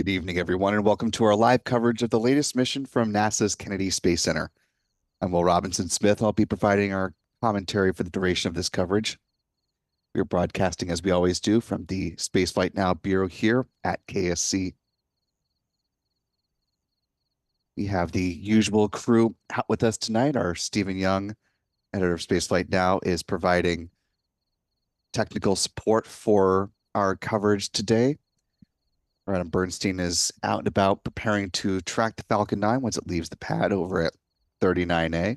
Good evening, everyone, and welcome to our live coverage of the latest mission from NASA's Kennedy Space Center. I'm Will Robinson Smith. I'll be providing our commentary for the duration of this coverage. We're broadcasting, as we always do, from the Spaceflight Now Bureau here at KSC. We have the usual crew out with us tonight. Our Stephen Young, editor of Spaceflight Now, is providing technical support for our coverage today. Adam Bernstein is out and about preparing to track the Falcon 9 once it leaves the pad over at 39A.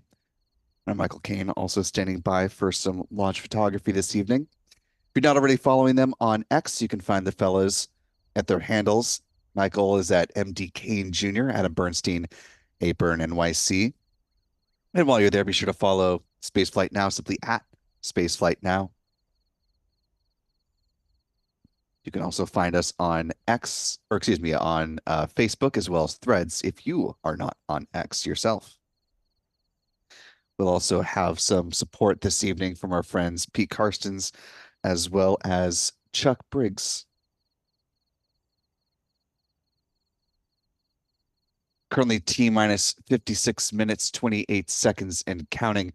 And Michael Kane also standing by for some launch photography this evening. If you're not already following them on X, you can find the fellas at their handles. Michael is at MD Kane Jr., Adam Bernstein, Aburn NYC. And while you're there, be sure to follow Spaceflight Now simply at Spaceflight Now. You can also find us on X, or excuse me, on Facebook as well as Threads if you are not on X yourself. We'll also have some support this evening from our friends Pete Karstens as well as Chuck Briggs. Currently T-minus 56 minutes, 28 seconds and counting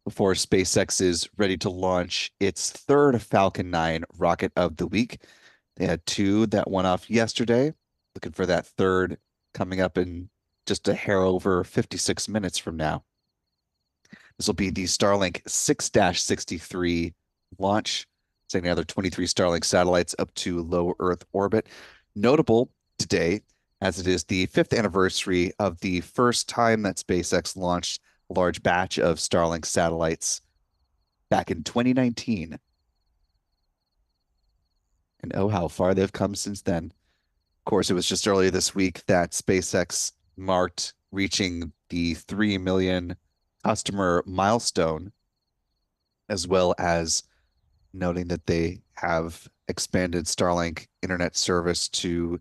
before SpaceX is ready to launch its third Falcon 9 rocket of the week. They had two that went off yesterday. Looking for that third coming up in just a hair over 56 minutes from now. This will be the Starlink 6-63 launch, sending the other 23 Starlink satellites up to low Earth orbit. Notable today, as it is the 5th anniversary of the first time that SpaceX launched a large batch of Starlink satellites back in 2019. And oh, how far they've come since then. Of course, it was just earlier this week that SpaceX marked reaching the 3 million customer milestone, as well as noting that they have expanded Starlink internet service to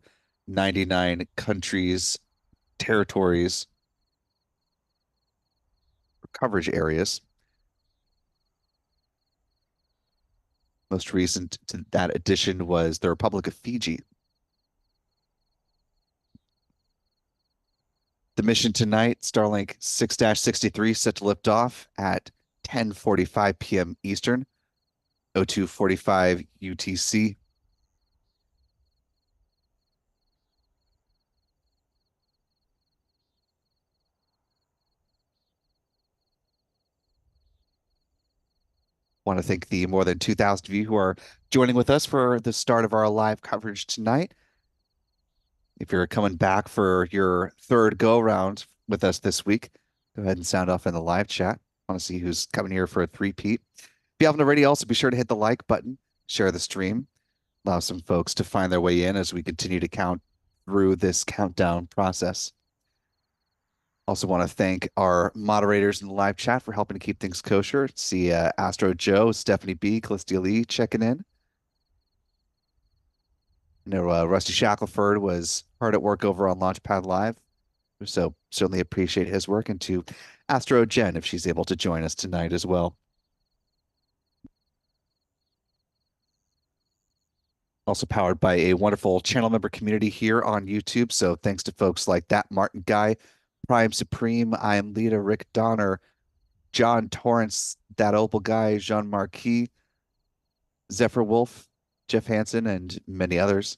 99 countries, territories, coverage areas. Most recent to that addition was the Republic of Fiji. The mission tonight, Starlink 6-63, set to lift off at 10:45 p.m. Eastern, 02:45 UTC. Want to thank the more than 2,000 of you who are joining with us for the start of our live coverage tonight. If you're coming back for your third go-round with us this week, go ahead and sound off in the live chat. I want to see who's coming here for a three-peat. If you haven't already, also be sure to hit the like button, share the stream, allow some folks to find their way in as we continue to count through this countdown process. Also want to thank our moderators in the live chat for helping to keep things kosher. See Astro Joe, Stephanie B, Callistia Lee checking in. I know Rusty Shackelford was hard at work over on Launchpad Live, so certainly appreciate his work, and to Astro Jen if she's able to join us tonight as well. Also powered by a wonderful channel member community here on YouTube, so thanks to folks like That Martin Guy, Prime Supreme, I Am Lita, Rick Donner, John Torrance, That Opal Guy, Jean Marquis, Zephyr Wolf, Jeff Hansen, and many others.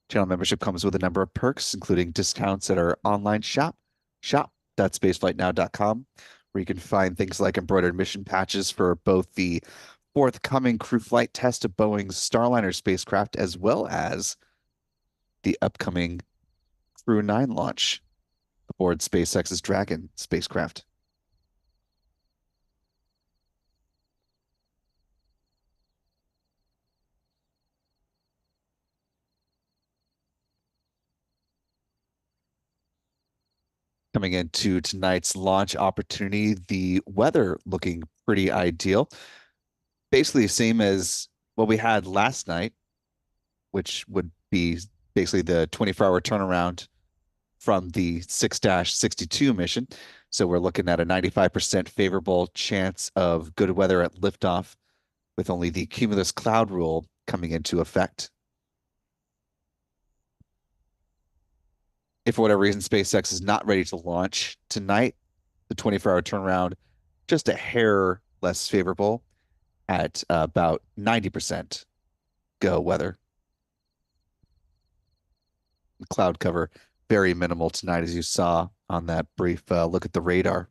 Channel membership comes with a number of perks, including discounts at our online shop, shop.spaceflightnow.com, where you can find things like embroidered mission patches for both the forthcoming crew flight test of Boeing's Starliner spacecraft, as well as the upcoming Crew 9 launch aboard SpaceX's Dragon spacecraft. Coming into tonight's launch opportunity, the weather looking pretty ideal. Basically the same as what we had last night, which would be basically the 24-hour turnaround from the 6-62 mission. So we're looking at a 95% favorable chance of good weather at liftoff, with only the cumulus cloud rule coming into effect. If for whatever reason SpaceX is not ready to launch tonight, the 24-hour turnaround just a hair less favorable at about 90% go weather. Cloud cover very minimal tonight, as you saw on that brief look at the radar.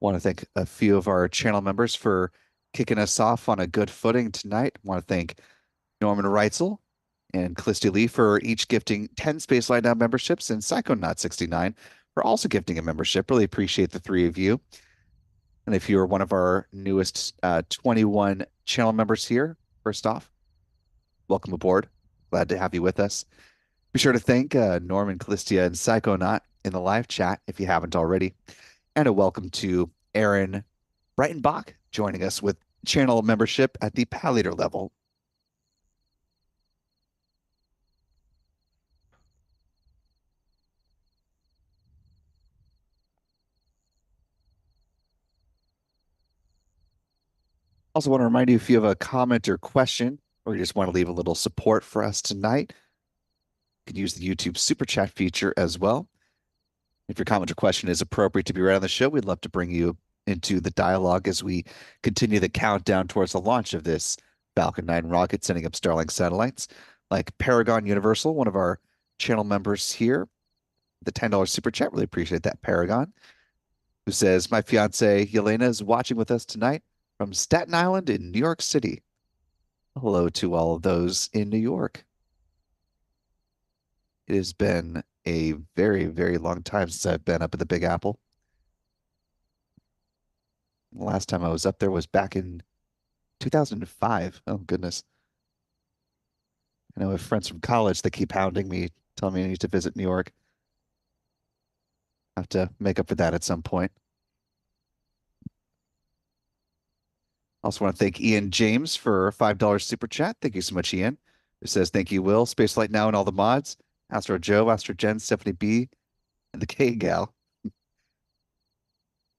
Want to thank a few of our channel members for kicking us off on a good footing tonight. Want to thank Norman Reitzel and Callisti Lee for each gifting 10 Space Light Now memberships, and Psychonaut69 for also gifting a membership. Really appreciate the three of you. And if you're one of our newest 21 channel members here, first off, welcome aboard. Glad to have you with us. Be sure to thank Norman, Callistia, and Psychonaut in the live chat if you haven't already. And a welcome to Aaron Breitenbach joining us with channel membership at the PAL leader level. Also want to remind you, if you have a comment or question, or you just want to leave a little support for us tonight, you can use the YouTube super chat feature as well. If your comment or question is appropriate to be read on the show, we'd love to bring you into the dialogue as we continue the countdown towards the launch of this Falcon 9 rocket, sending up Starlink satellites. Like Paragon Universal, one of our channel members here, the $10 super chat. Really appreciate that, Paragon, who says, my fiance Yelena is watching with us tonight from Staten Island in New York City. Hello to all of those in New York. It has been a very, very long time since I've been up at the Big Apple. The last time I was up there was back in 2005. Oh, goodness. I know I have friends from college that keep hounding me, telling me I need to visit New York. I have to make up for that at some point. Also want to thank Ian James for a $5 super chat. Thank you so much, Ian. It says, thank you, Will, Spaceflight Now, and all the mods. Astro Joe, Astro Jen, Stephanie B, and the K Gal.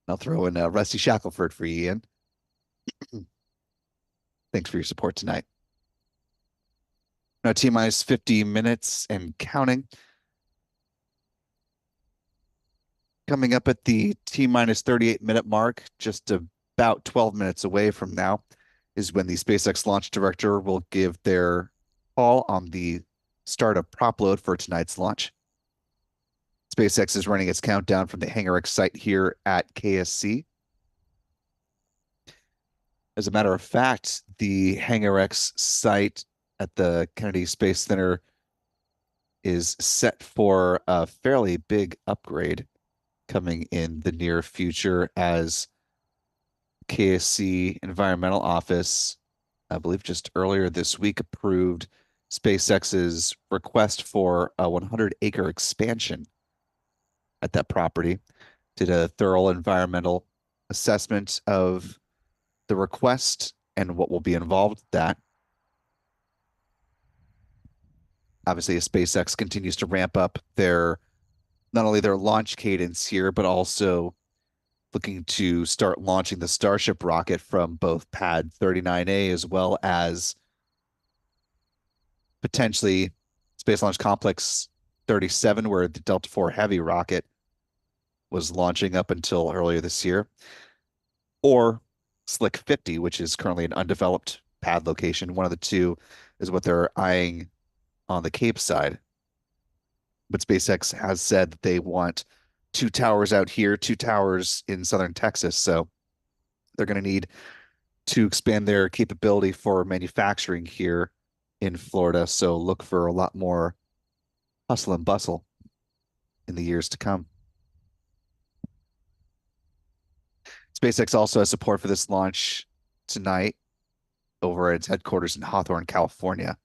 I'll throw in Rusty Shackelford for you, Ian. Thanks for your support tonight. Now, T minus 50 minutes and counting. Coming up at the T minus 38-minute mark, just about 12 minutes away from now, is when the SpaceX launch director will give their call on the start of prop load for tonight's launch. SpaceX is running its countdown from the Hangar X site here at KSC. As a matter of fact, the Hangar X site at the Kennedy Space Center is set for a fairly big upgrade coming in the near future, as KSC Environmental Office, I believe just earlier this week, approved SpaceX's request for a 100-acre expansion at that property. Did a thorough environmental assessment of the request and what will be involved with that. Obviously, as SpaceX continues to ramp up their not only their launch cadence here, but also looking to start launching the Starship rocket from both Pad 39A as well as potentially Space Launch Complex 37, where the Delta IV Heavy rocket was launching up until earlier this year, or Slick 50, which is currently an undeveloped pad location. One of the two is what they're eyeing on the Cape side. But SpaceX has said that they want two towers out here, two towers in southern Texas. So they're going to need to expand their capability for manufacturing here in Florida. So look for a lot more hustle and bustle in the years to come. SpaceX also has support for this launch tonight over at its headquarters in Hawthorne, California.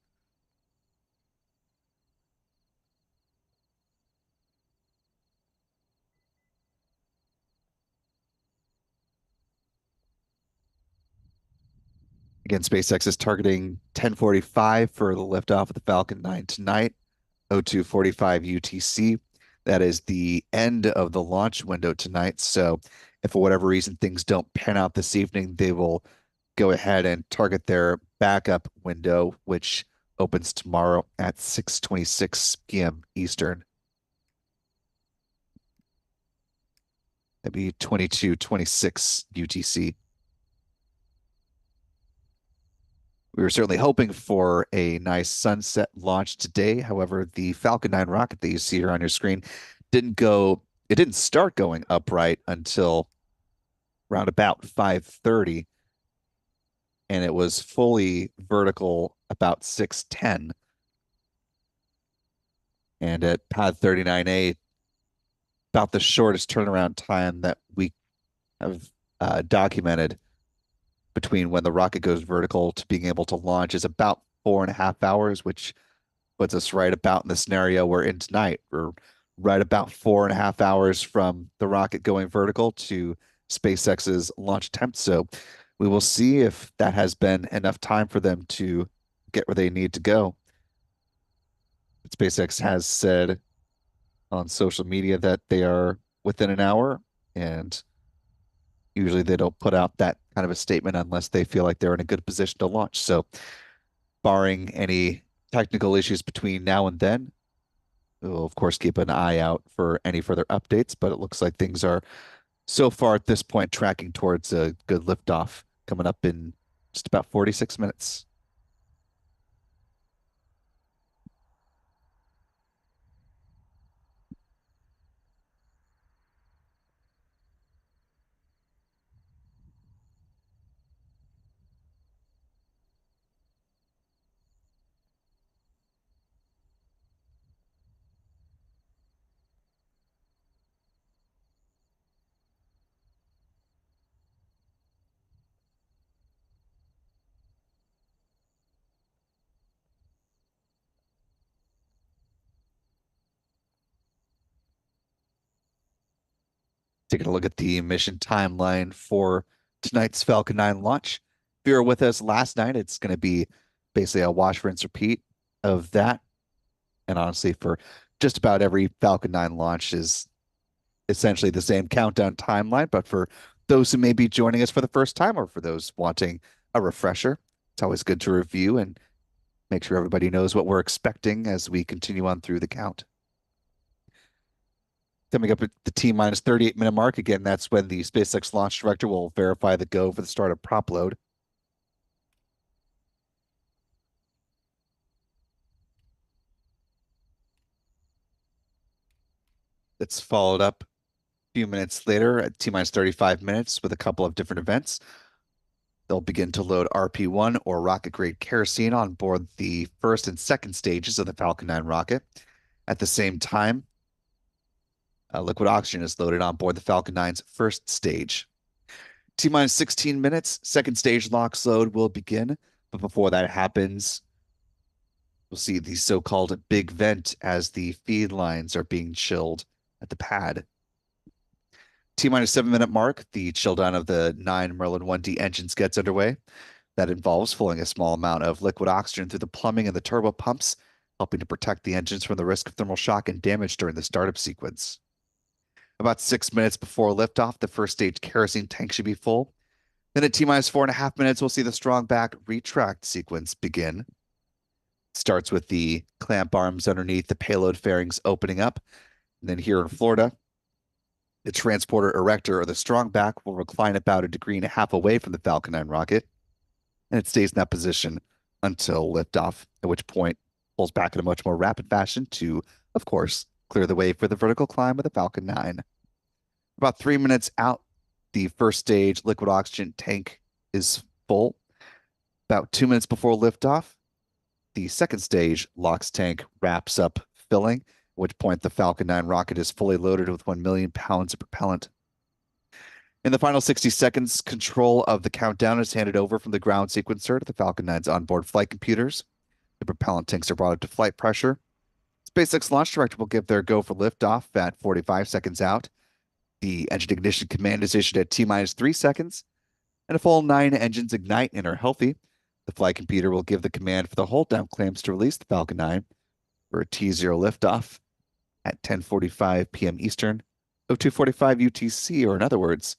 Again, SpaceX is targeting 10:45 for the liftoff of the Falcon 9 tonight. 02:45 UTC. That is the end of the launch window tonight. So if for whatever reason things don't pan out this evening, they will go ahead and target their backup window, which opens tomorrow at 6:26 p.m. Eastern. That'd be 22:26 UTC. We were certainly hoping for a nice sunset launch today. However, the Falcon 9 rocket that you see here on your screen it didn't start going upright until around about 5:30, and it was fully vertical about 6:10. And at pad 39A, about the shortest turnaround time that we have documented between when the rocket goes vertical to being able to launch is about 4.5 hours, which puts us right about in the scenario we're in tonight. We're right about 4.5 hours from the rocket going vertical to SpaceX's launch attempt. So we will see if that has been enough time for them to get where they need to go. But SpaceX has said on social media that they are within an hour, and usually they don't put out that kind of a statement unless they feel like they're in a good position to launch. So, barring any technical issues between now and then, we'll of course keep an eye out for any further updates, but it looks like things are so far at this point tracking towards a good liftoff coming up in just about 46 minutes. Taking a look at the mission timeline for tonight's Falcon 9 launch. If you were with us last night, it's going to be basically a wash, rinse, repeat of that. And honestly, for just about every Falcon 9 launch is essentially the same countdown timeline. But for those who may be joining us for the first time or for those wanting a refresher, it's always good to review and make sure everybody knows what we're expecting as we continue on through the count. Coming up at the T minus 38-minute mark, again, that's when the SpaceX launch director will verify the go for the start of prop load. It's followed up a few minutes later at T minus 35 minutes with a couple of different events. They'll begin to load RP1 or rocket grade kerosene on board the first and second stages of the Falcon 9 rocket. At the same time, liquid oxygen is loaded on board the Falcon 9's first stage. T minus 16 minutes, second stage LOX load will begin. But before that happens, we'll see the so-called big vent as the feed lines are being chilled at the pad. T minus 7-minute mark, the chill down of the 9 Merlin 1D engines gets underway. That involves flowing a small amount of liquid oxygen through the plumbing and the turbo pumps, helping to protect the engines from the risk of thermal shock and damage during the startup sequence. About 6 minutes before liftoff, the first stage kerosene tank should be full. Then at T minus 4.5 minutes, we'll see the strong back retract sequence begin. Starts with the clamp arms underneath the payload fairings opening up. And then here in Florida, the transporter erector or the strong back will recline about 1.5 degrees away from the Falcon 9 rocket, and it stays in that position until liftoff, at which point pulls back in a much more rapid fashion to, of course, clear the way for the vertical climb of the Falcon 9. About 3 minutes out, the first stage liquid oxygen tank is full. About 2 minutes before liftoff, the second stage LOX tank wraps up filling, at which point the Falcon 9 rocket is fully loaded with 1 million pounds of propellant. In the final 60 seconds, control of the countdown is handed over from the ground sequencer to the Falcon 9's onboard flight computers. The propellant tanks are brought up to flight pressure. SpaceX launch director will give their go for liftoff at 45 seconds out. The engine ignition command is issued at T minus 3 seconds, and a full 9 engines ignite and are healthy. The flight computer will give the command for the hold down clamps to release the Falcon 9. for a T0 liftoff at 10:45 p.m. Eastern, 02:45 UTC, or in other words,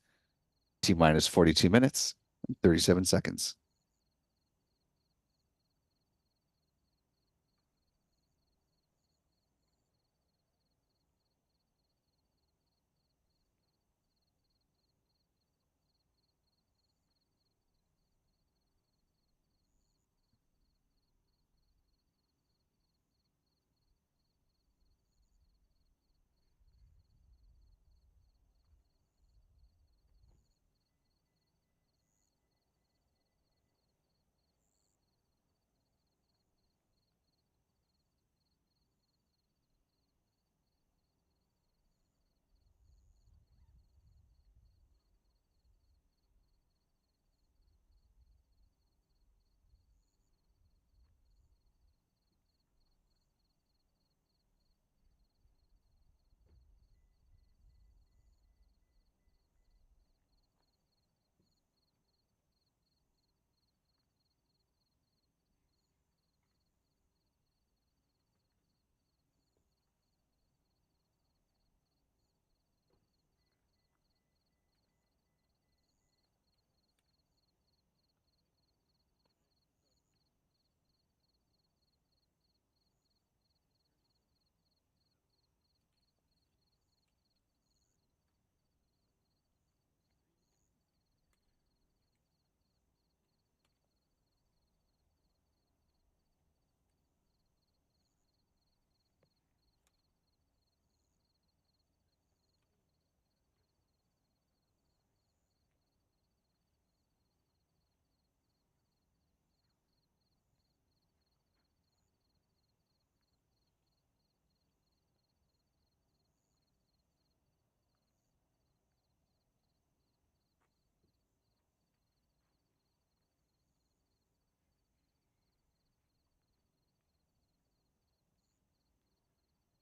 T minus 42 minutes and 37 seconds.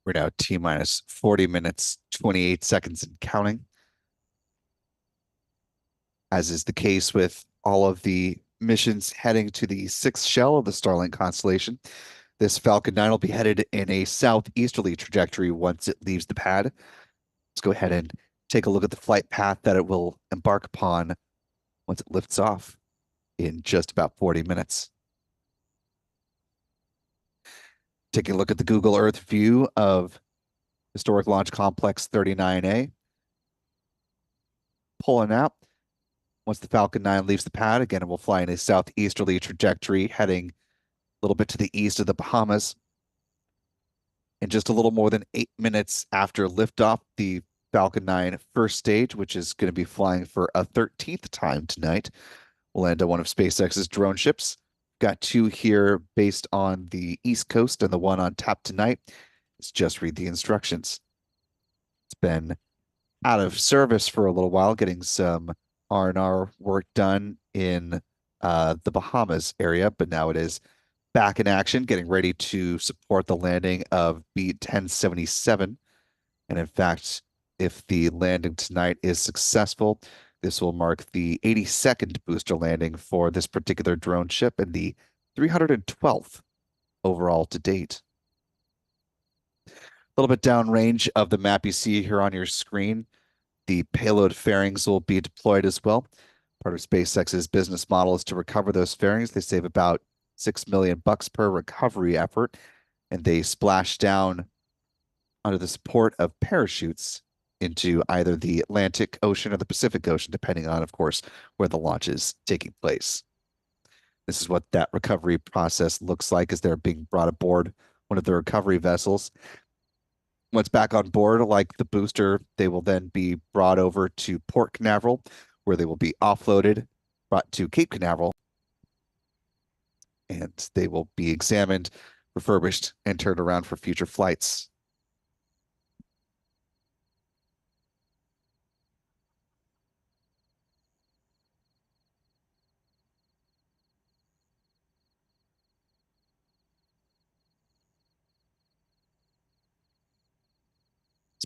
We're now T minus 40 minutes, 28 seconds and counting. As is the case with all of the missions heading to the sixth shell of the Starlink constellation, this Falcon 9 will be headed in a southeasterly trajectory once it leaves the pad. Let's go ahead and take a look at the flight path that it will embark upon once it lifts off in just about 40 minutes. Taking a look at the Google Earth view of Historic Launch Complex 39A. Pulling out. Once the Falcon 9 leaves the pad, again, it will fly in a southeasterly trajectory, heading a little bit to the east of the Bahamas. In just a little more than 8 minutes after liftoff, the Falcon 9 first stage, which is going to be flying for a 13th time tonight, will land on one of SpaceX's drone ships. Got two here based on the East Coast and the one on tap tonight. Let's just read the instructions. It's been out of service for a little while, getting some R&R work done in the Bahamas area, but now it is back in action, getting ready to support the landing of Beat 1077. And in fact, if the landing tonight is successful, this will mark the 82nd booster landing for this particular drone ship and the 312th overall to date. A little bit downrange of the map you see here on your screen, the payload fairings will be deployed as well. Part of SpaceX's business model is to recover those fairings. They save about $6 million per recovery effort, and they splash down under the support of parachutes into either the Atlantic Ocean or the Pacific Ocean, depending on, of course, where the launch is taking place. This is what that recovery process looks like as they're being brought aboard one of the recovery vessels. Once back on board, like the booster, they will then be brought over to Port Canaveral, where they will be offloaded, brought to Cape Canaveral, and they will be examined, refurbished, and turned around for future flights.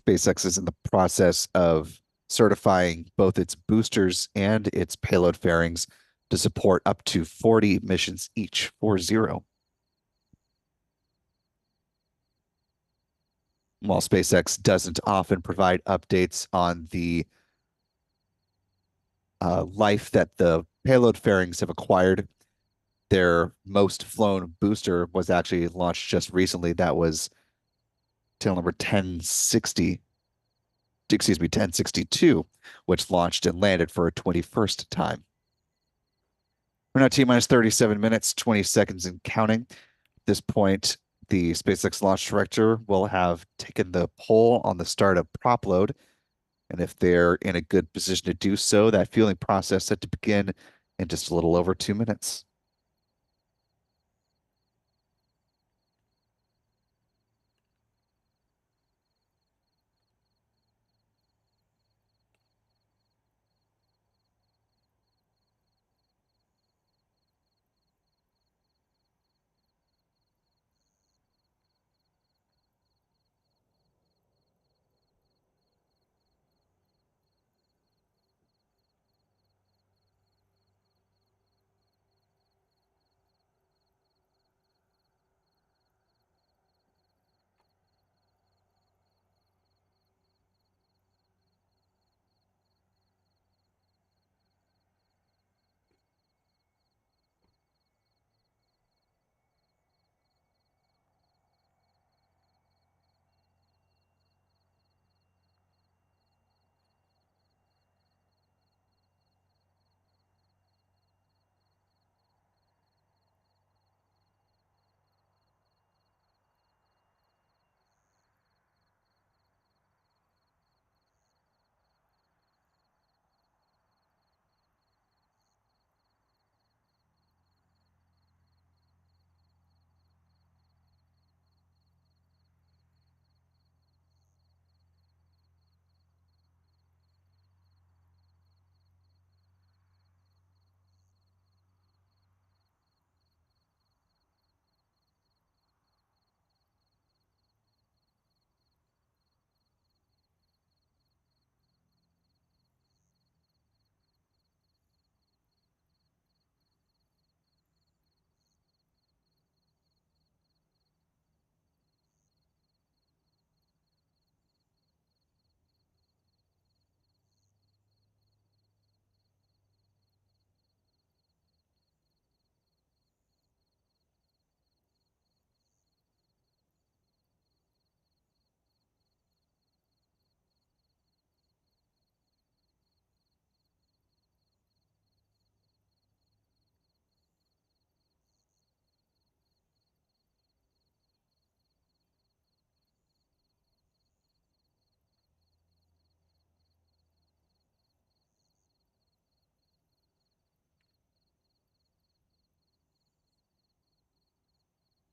SpaceX is in the process of certifying both its boosters and its payload fairings to support up to 40 missions each, 40. While SpaceX doesn't often provide updates on the life that the payload fairings have acquired, their most flown booster was actually launched just recently. That was tail number 1060, excuse me, 1062, which launched and landed for a 21st time. We're now T minus 37 minutes, 20 seconds and counting. At this point, the SpaceX launch director will have taken the poll on the startup prop load. And if they're in a good position to do so, that fueling process set to begin in just a little over 2 minutes.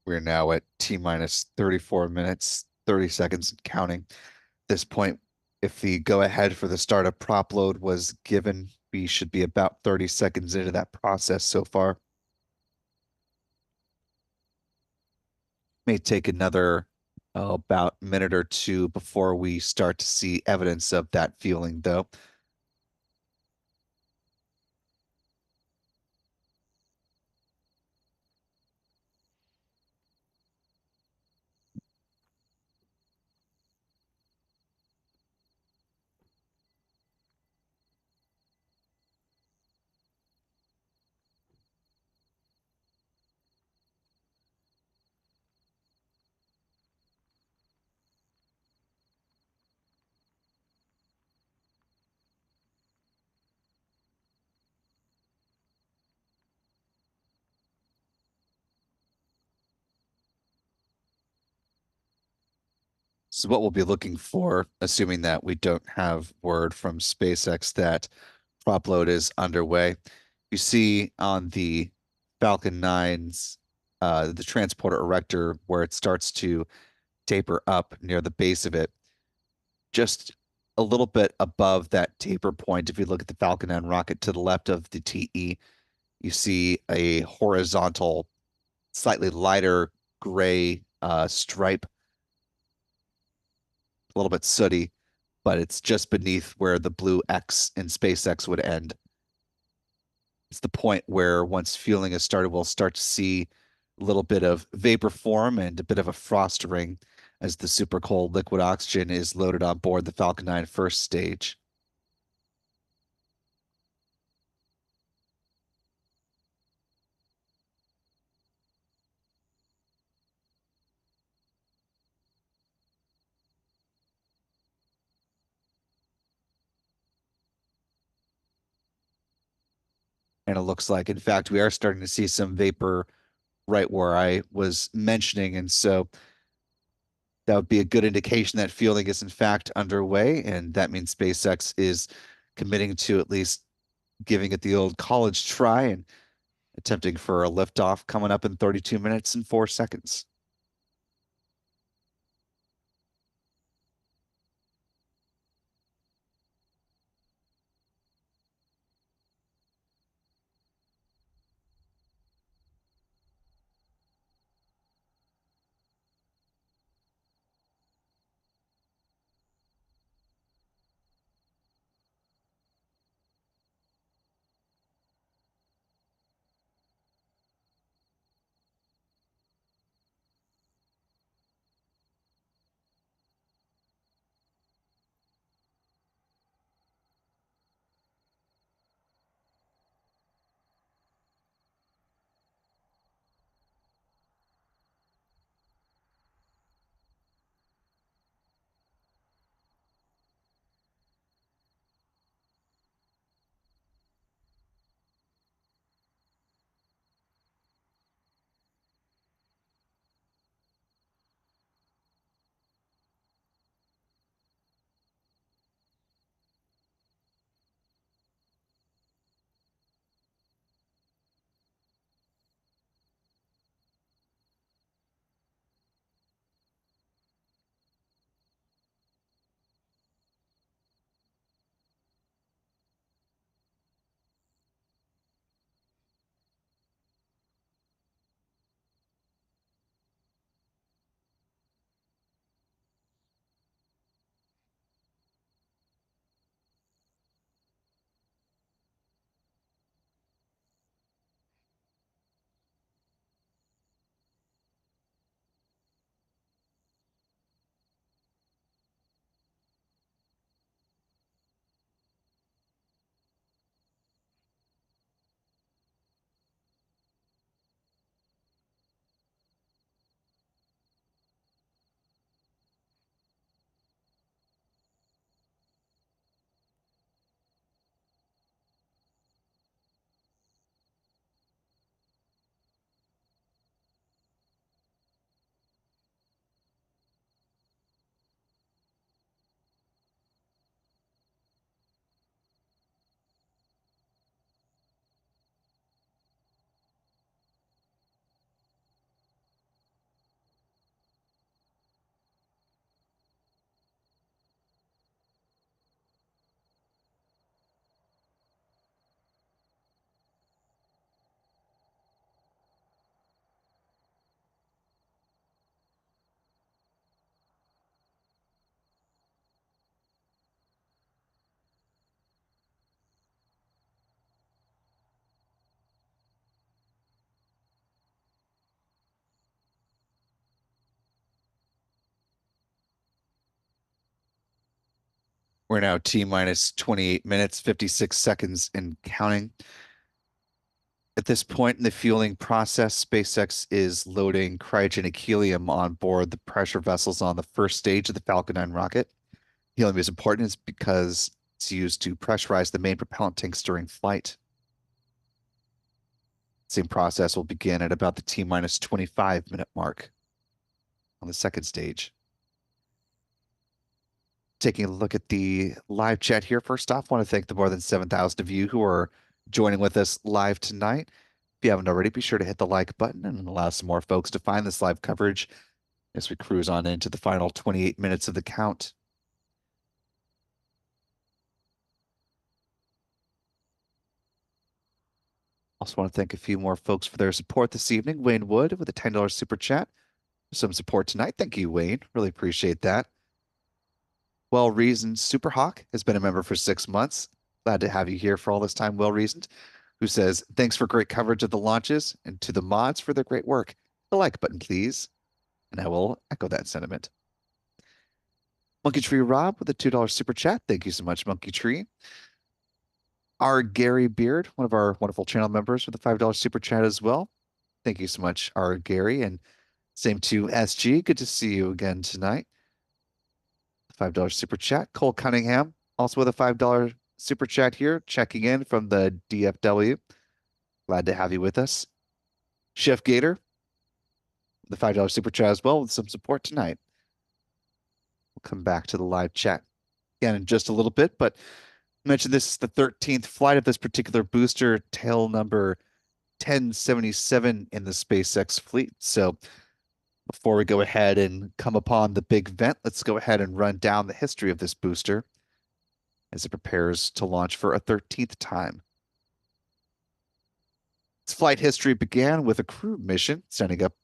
We're now at T minus 34 minutes, 30 seconds and counting. At this point, if the go ahead for the startup prop load was given, we should be about 30 seconds into that process so far. May take another about a minute or two before we start to see evidence of that fueling, though. So what we'll be looking for, assuming that we don't have word from SpaceX that prop load is underway, you see on the Falcon 9's the transporter erector where it starts to taper up near the base of it, just a little bit above that taper point. If you look at the Falcon 9 rocket to the left of the TE, you see a horizontal, slightly lighter gray stripe, a little bit sooty, but it's just beneath where the blue X in SpaceX would end. It's the point where once fueling is started, we'll start to see a little bit of vapor form and a bit of a frost ring as the super cold liquid oxygen is loaded on board the Falcon 9 first stage. And it looks like, in fact, we are starting to see some vapor right where I was mentioning. And so that would be a good indication that fueling is in fact underway. And that means SpaceX is committing to at least giving it the old college try and attempting for a liftoff coming up in 32 minutes and 4 seconds. We're now T minus 28 minutes, 56 seconds and counting. At this point in the fueling process, SpaceX is loading cryogenic helium on board the pressure vessels on the first stage of the Falcon 9 rocket. Helium is important because it's used to pressurize the main propellant tanks during flight. Same process will begin at about the T minus 25-minute mark on the second stage. Taking a look at the live chat here. First off, I want to thank the more than 7,000 of you who are joining with us live tonight. If you haven't already, be sure to hit the like button and allow some more folks to find this live coverage as we cruise on into the final 28 minutes of the count. Also want to thank a few more folks for their support this evening. Wayne Wood with a $10 super chat. Some support tonight. Thank you, Wayne. Really appreciate that. Well Reasoned Superhawk has been a member for 6 months. Glad to have you here for all this time, Well Reasoned, who says, thanks for great coverage of the launches and to the mods for their great work. The like button, please. And I will echo that sentiment. Monkey Tree Rob with a $2 super chat. Thank you so much, Monkey Tree. Our Gary Beard, one of our wonderful channel members, with a $5 super chat as well. Thank you so much, our Gary. And same to SG. Good to see you again tonight. $5 super chat. Cole Cunningham, also with a $5 super chat here, checking in from the DFW. Glad to have you with us. Chef Gator, the $5 super chat as well, with some support tonight. We'll come back to the live chat again in just a little bit, but I mentioned this is the 13th flight of this particular booster, tail number 1077 in the SpaceX fleet. So before we go ahead and come upon the big event, let's go ahead and run down the history of this booster as it prepares to launch for a 13th time. Its flight history began with a crew mission, sending up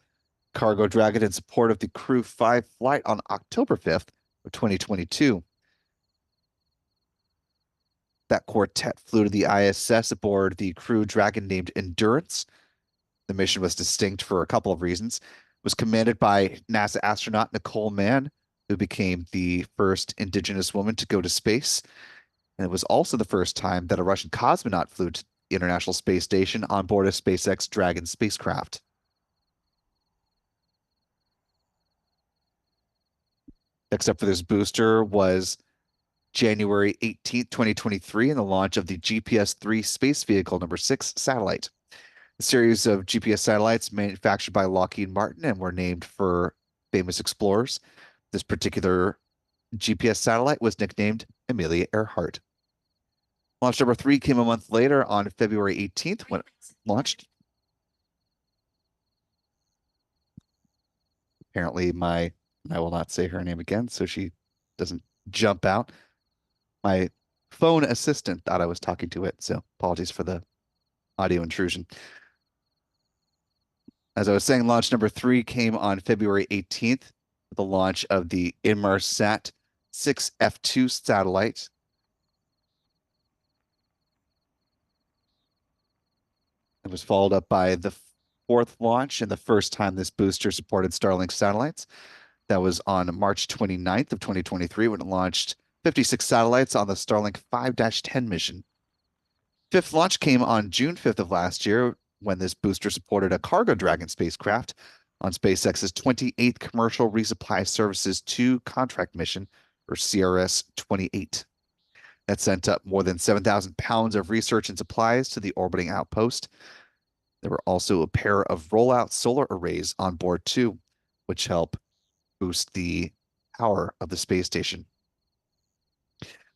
Cargo Dragon in support of the Crew 5 flight on October 5th of 2022. That quartet flew to the ISS aboard the Crew Dragon named Endurance. The mission was distinct for a couple of reasons. It was commanded by NASA astronaut Nicole Mann, who became the first indigenous woman to go to space. And it was also the first time that a Russian cosmonaut flew to the International Space Station on board a SpaceX Dragon spacecraft. Next up for this booster was January 18th, 2023, and the launch of the GPS-3 space vehicle number 6 satellite. A series of GPS satellites manufactured by Lockheed Martin and were named for famous explorers. This particular GPS satellite was nicknamed Amelia Earhart. Launch number 3 came a month later on February 18th when it launched. Apparently I will not say her name again so she doesn't jump out. My phone assistant thought I was talking to it, so apologies for the audio intrusion. As I was saying, launch number 3 came on February 18th with the launch of the Inmarsat 6 F2 satellite. It was followed up by the 4th launch and the first time this booster supported Starlink satellites. That was on March 29th of 2023 when it launched 56 satellites on the Starlink 5-10 mission. 5th launch came on June 5th of last year when this booster supported a Cargo Dragon spacecraft on SpaceX's 28th Commercial Resupply Services 2 contract mission, or CRS-28. That sent up more than 7,000 pounds of research and supplies to the orbiting outpost. There were also a pair of rollout solar arrays on board too, which help boost the power of the space station.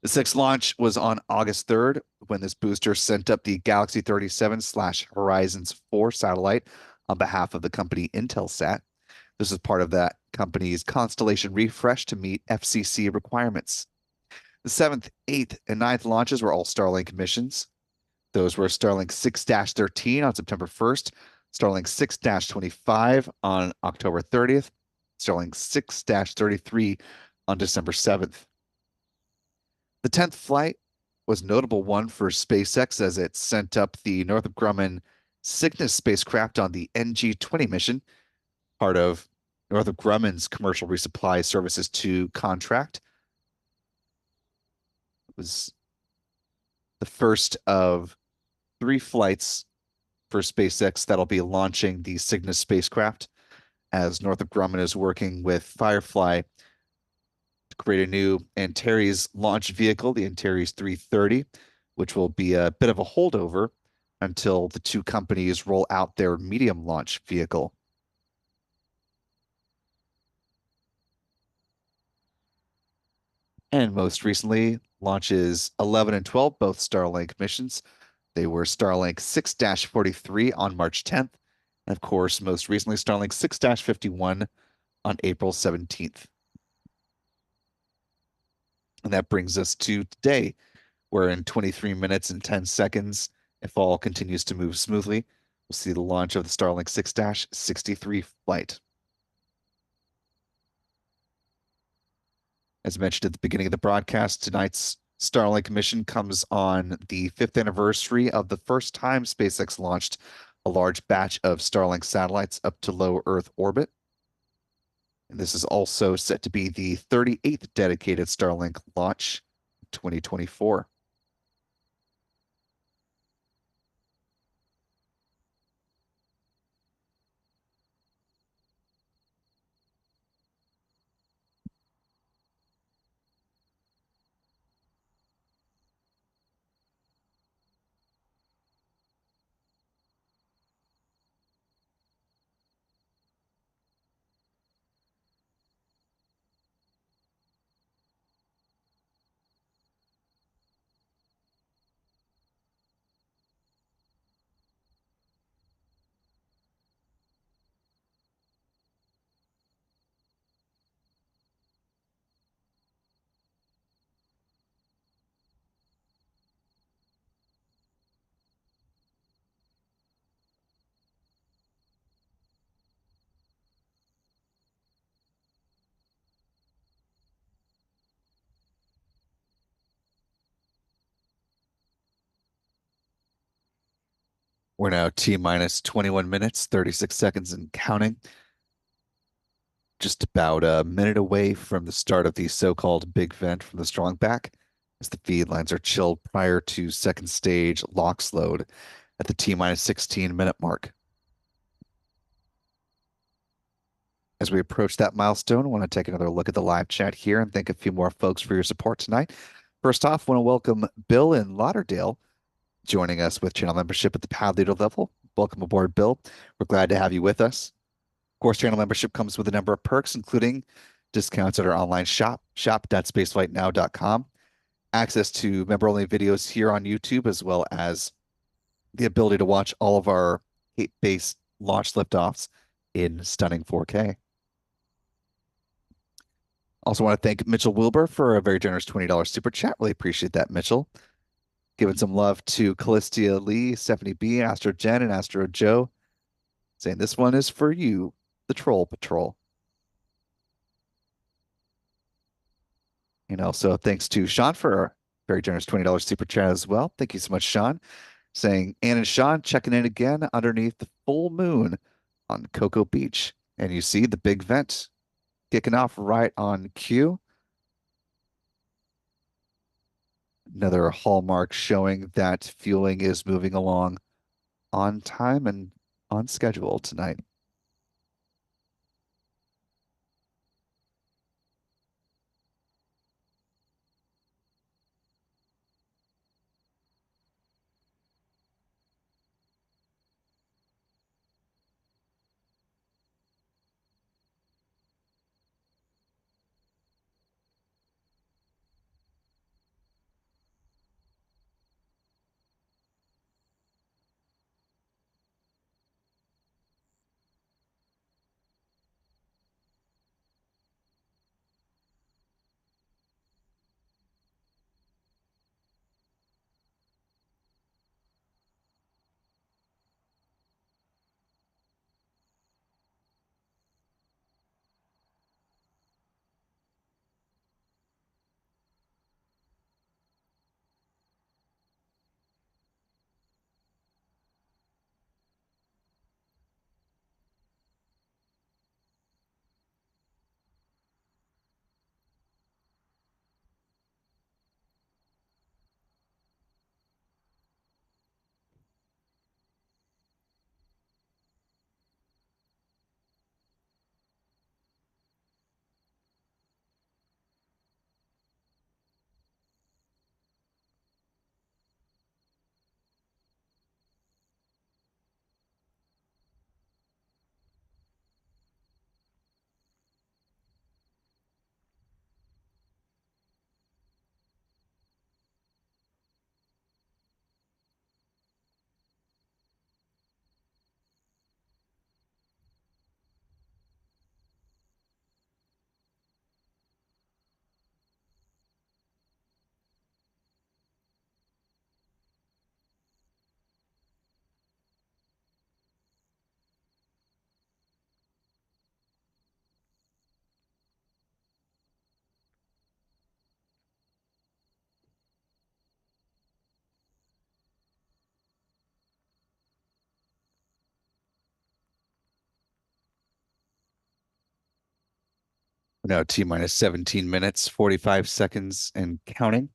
The 6th launch was on August 3rd when this booster sent up the Galaxy 37/Horizons 4 satellite on behalf of the company Intelsat. This is part of that company's constellation refresh to meet FCC requirements. The 7th, 8th, and 9th launches were all Starlink missions. Those were Starlink 6-13 on September 1st, Starlink 6-25 on October 30th, Starlink 6-33 on December 7th. The 10th flight was a notable one for SpaceX as it sent up the Northrop Grumman Cygnus spacecraft on the NG-20 mission, part of Northrop Grumman's Commercial Resupply Services 2 contract. It was the first of 3 flights for SpaceX that'll be launching the Cygnus spacecraft, as Northrop Grumman is working with Firefly to create a new Antares launch vehicle, the Antares 330, which will be a bit of a holdover until the 2 companies roll out their medium launch vehicle. And most recently, launches 11 and 12, both Starlink missions. They were Starlink 6-43 on March 10th, and of course, most recently, Starlink 6-51 on April 17th. And that brings us to today, where in 23 minutes and 10 seconds, if all continues to move smoothly, we'll see the launch of the Starlink 6-63 flight. As mentioned at the beginning of the broadcast, tonight's Starlink mission comes on the 5th anniversary of the first time SpaceX launched a large batch of Starlink satellites up to low Earth orbit. And this is also set to be the 38th dedicated Starlink launch 2024. We're now T minus 21 minutes, 36 seconds and counting. Just about a minute away from the start of the so-called big vent from the strong back, as the feed lines are chilled prior to second stage LOX load at the T minus 16-minute mark. As we approach that milestone, I want to take another look at the live chat here and thank a few more folks for your support tonight. First off, I want to welcome Bill in Lauderdale joining us with channel membership at the Pad Leader level. Welcome aboard, Bill. We're glad to have you with us. Of course, channel membership comes with a number of perks, including discounts at our online shop, shop.spaceflightnow.com, access to member-only videos here on YouTube, as well as the ability to watch all of our Cape-based launch liftoffs in stunning 4K. Also want to thank Mitchell Wilbur for a very generous $20 super chat. Really appreciate that, Mitchell. Giving some love to Callistia Lee, Stephanie B, Astro Jen, and Astro Joe, saying this one is for you, the Troll Patrol. So thanks to Sean for a very generous $20 super chat as well. Thank you so much, Sean. Saying, Ann and Sean checking in again underneath the full moon on Cocoa Beach. And you see the big vent kicking off right on cue. Another hallmark showing that fueling is moving along on time and on schedule tonight. Now T minus 17 minutes, 45 seconds and counting.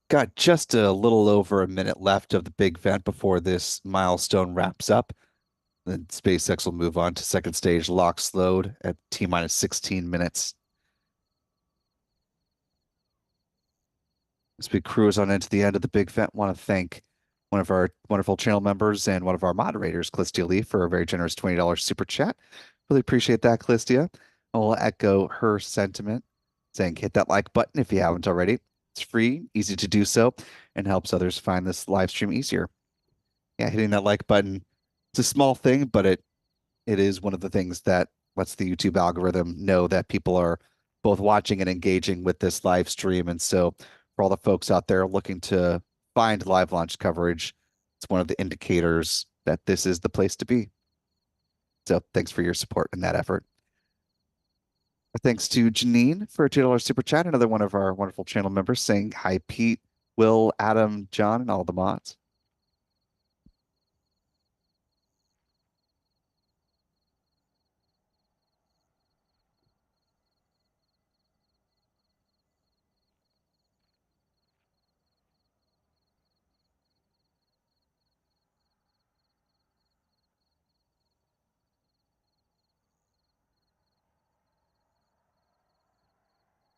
Got just a little over a minute left of the big vent before this milestone wraps up. Then SpaceX will move on to second stage LOX load at T minus 16 minutes. As we cruise on into the end of the big event, want to thank one of our wonderful channel members and one of our moderators, Clistia Lee, for a very generous $20 super chat. Really appreciate that, Clistia. I'll echo her sentiment, saying hit that like button if you haven't already. It's free, easy to do so, and helps others find this live stream easier. Yeah, hitting that like button, it's a small thing, but it is one of the things that lets the YouTube algorithm know that people are both watching and engaging with this live stream. And so for all the folks out there looking to find live launch coverage, it's one of the indicators that this is the place to be. So thanks for your support in that effort. Thanks to Janine for a $2 super chat, another one of our wonderful channel members saying hi, Pete, Will, Adam, John, and all the mods.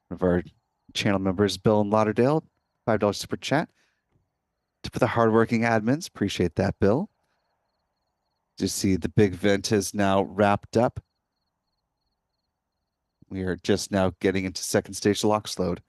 One of our channel members, Bill in Lauderdale, $5 super chat. For the hardworking admins, appreciate that, Bill. To see the big vent is now wrapped up. We are just now getting into second stage LOX load.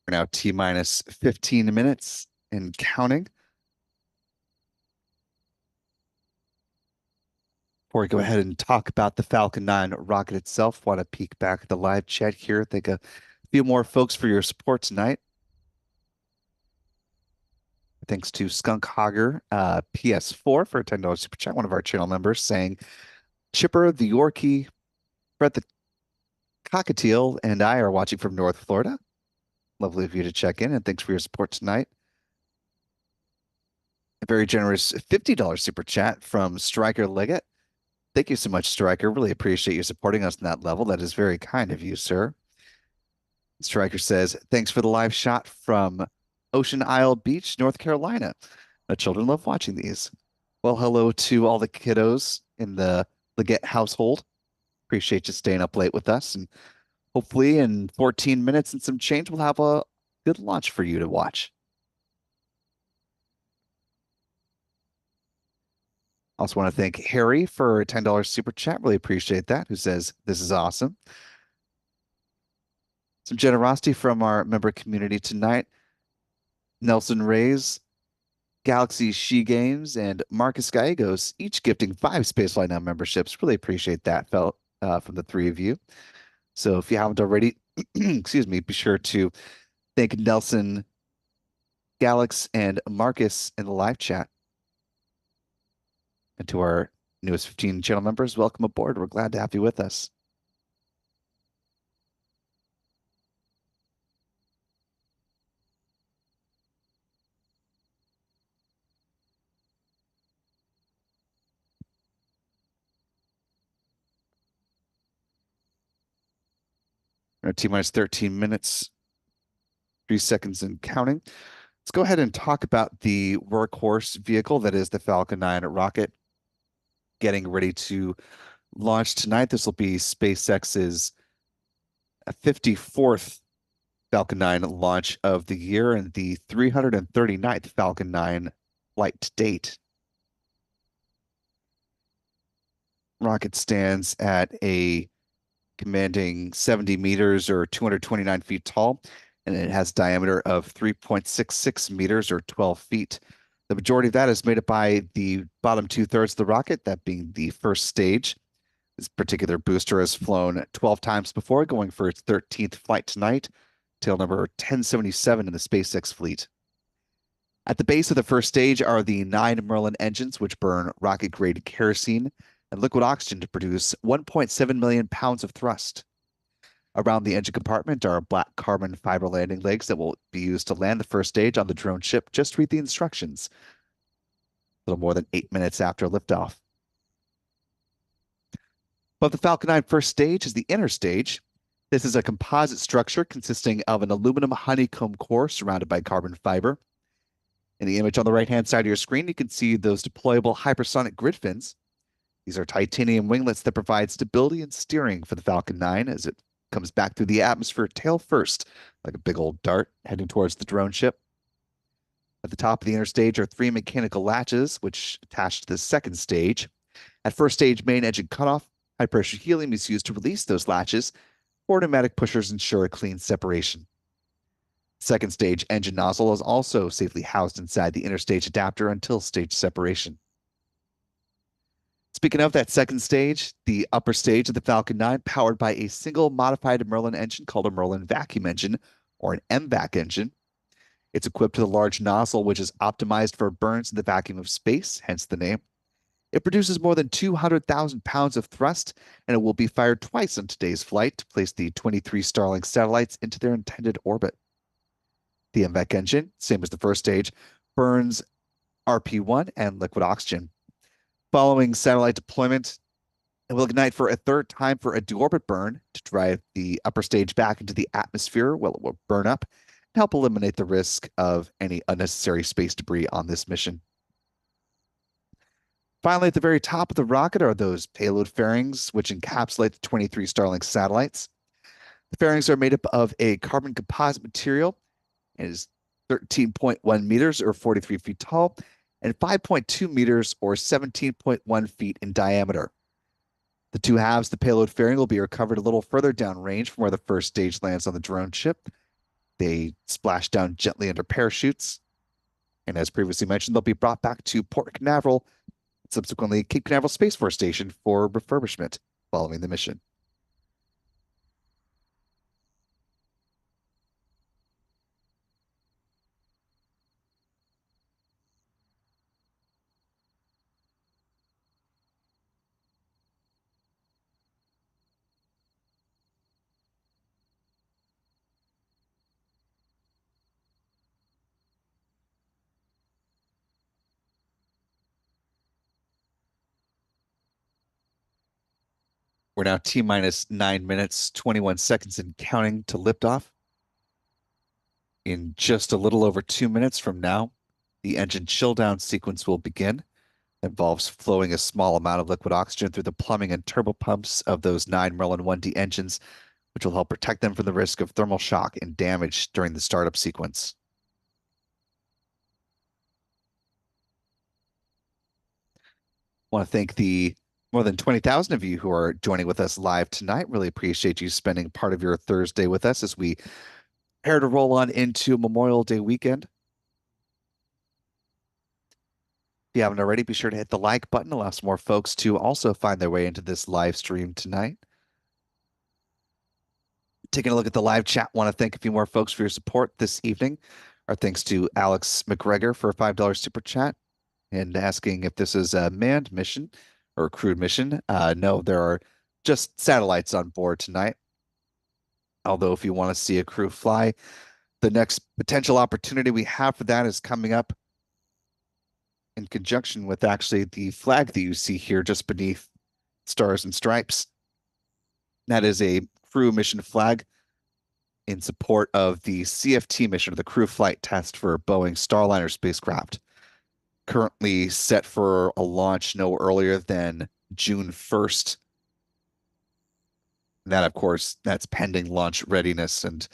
We're now T minus 15 minutes and counting. Before we go ahead and talk about the Falcon 9 rocket itself, want to peek back at the live chat here. Thank a few more folks for your support tonight. Thanks to Skunk Hogger PS4 for a $10 super chat, one of our channel members saying, Chipper the Yorkie, Brett the Cockatiel, and I are watching from North Florida. Lovely of you to check in, and thanks for your support tonight. A very generous $50 super chat from Striker Leggett. Thank you so much, Striker. Really appreciate you supporting us on that level. That is very kind of you, sir. Striker says, thanks for the live shot from Ocean Isle Beach, North Carolina. The children love watching these. Well, hello to all the kiddos in the Leggett household. Appreciate you staying up late with us. And hopefully in 14 minutes and some change, we'll have a good launch for you to watch. Also want to thank Harry for a $10 super chat. Really appreciate that. Who says, this is awesome. Some generosity from our member community tonight. Nelson Reyes, Galaxy She Games, and Marcus Gallegos, each gifting 5 Spaceflight Now memberships. Really appreciate that, from the 3 of you. So if you haven't already, excuse me, be sure to thank Nelson, Galax, and Marcus in the live chat. And to our newest 15 channel members, welcome aboard. We're glad to have you with us. Our T minus 13 minutes, 3 seconds and counting. Let's go ahead and talk about the workhorse vehicle that is the Falcon 9 rocket getting ready to launch tonight. This will be SpaceX's 54th Falcon 9 launch of the year and the 339th Falcon 9 flight to date. Rocket stands at a commanding 70 meters or 229 feet tall, and it has a diameter of 3.66 meters or 12 feet. The majority of that is made up by the bottom two-thirds of the rocket, that being the first stage. This particular booster has flown 12 times before, going for its 13th flight tonight, tail number 1077 in the SpaceX fleet. At the base of the first stage are the 9 Merlin engines, which burn rocket-grade kerosene and liquid oxygen to produce 1.7 million pounds of thrust. Around the engine compartment are black carbon fiber landing legs that will be used to land the first stage on the drone ship. Just read the instructions. A little more than 8 minutes after liftoff. Above the Falcon 9 first stage is the inner stage. This is a composite structure consisting of an aluminum honeycomb core surrounded by carbon fiber. In the image on the right-hand side of your screen, you can see those deployable hypersonic grid fins. These are titanium winglets that provide stability and steering for the Falcon 9 as it comes back through the atmosphere tail first, like a big old dart heading towards the drone ship. At the top of the inner stage are 3 mechanical latches, which attach to the second stage. At first stage main engine cutoff, high pressure helium is used to release those latches, or pneumatic pushers ensure a clean separation. Second stage engine nozzle is also safely housed inside the inner stage adapter until stage separation. Speaking of that second stage, the upper stage of the Falcon 9, powered by a single modified Merlin engine called a Merlin vacuum engine, or an MVAC engine. It's equipped with a large nozzle, which is optimized for burns in the vacuum of space, hence the name. It produces more than 200,000 pounds of thrust, and it will be fired twice on today's flight to place the 23 Starlink satellites into their intended orbit. The MVAC engine, same as the first stage, burns RP1 and liquid oxygen. Following satellite deployment, it will ignite for a third time for a deorbit burn to drive the upper stage back into the atmosphere while it will burn up and help eliminate the risk of any unnecessary space debris on this mission. Finally, at the very top of the rocket are those payload fairings, which encapsulate the 23 Starlink satellites. The fairings are made up of a carbon composite material and is 13.1 meters or 43 feet tall and 5.2 meters or 17.1 feet in diameter. The two halves of the payload fairing will be recovered a little further downrange from where the first stage lands on the drone ship. They splash down gently under parachutes, and as previously mentioned, they'll be brought back to Port Canaveral, subsequently Cape Canaveral Space Force Station, for refurbishment following the mission. We're now T minus 9 minutes, 21 seconds and counting to liftoff. In just a little over 2 minutes from now, the engine chill down sequence will begin. It involves flowing a small amount of liquid oxygen through the plumbing and turbo pumps of those 9 Merlin 1D engines, which will help protect them from the risk of thermal shock and damage during the startup sequence. I want to thank the more than 20,000 of you who are joining with us live tonight. Really appreciate you spending part of your Thursday with us as we prepare to roll on into Memorial Day weekend. If you haven't already, be sure to hit the like button, allow some more folks to also find their way into this live stream tonight. Taking a look at the live chat, want to thank a few more folks for your support this evening. Our thanks to Alex McGregor for a $5 super chat and asking if this is a manned mission or a crewed mission. No, there are just satellites on board tonight. Although if you want to see a crew fly, the next potential opportunity we have for that is coming up in conjunction with actually the flag that you see here just beneath Stars and Stripes. That is a crew mission flag in support of the CFT mission, or the crew flight test for Boeing Starliner spacecraft, currently set for a launch no earlier than June 1st. And that, of course, that's pending launch readiness and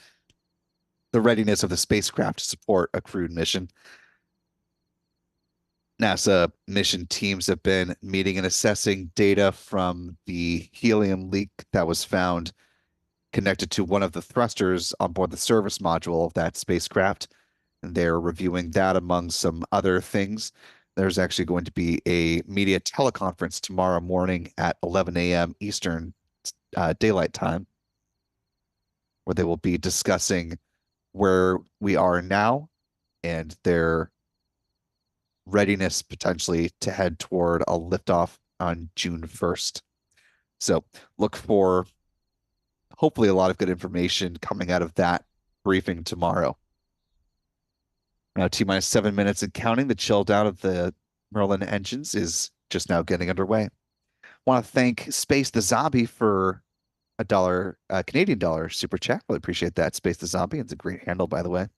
the readiness of the spacecraft to support a crewed mission. NASA mission teams have been meeting and assessing data from the helium leak that was found connected to one of the thrusters on board the service module of that spacecraft. And they're reviewing that among some other things. There's actually going to be a media teleconference tomorrow morning at 11 a.m. Eastern daylight time, where they will be discussing where we are now and their readiness potentially to head toward a liftoff on June 1st. So look for hopefully a lot of good information coming out of that briefing tomorrow. Now, T-minus 7 minutes and counting. The chill down of the Merlin engines is just now getting underway. Want to thank Space the Zombie for a dollar, Canadian dollar super chat. Really appreciate that, Space the Zombie. It's a great handle, by the way.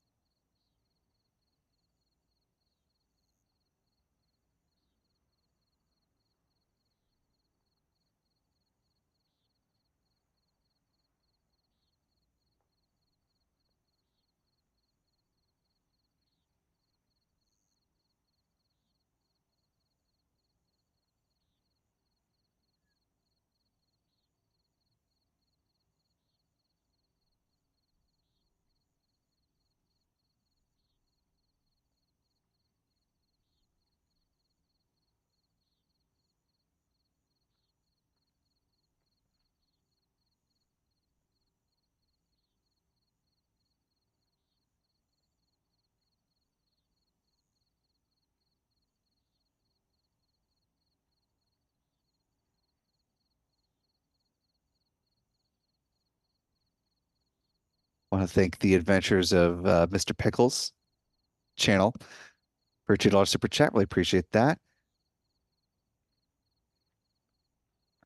Want to thank the Adventures of Mr. Pickles channel for a $2 super chat. Really appreciate that.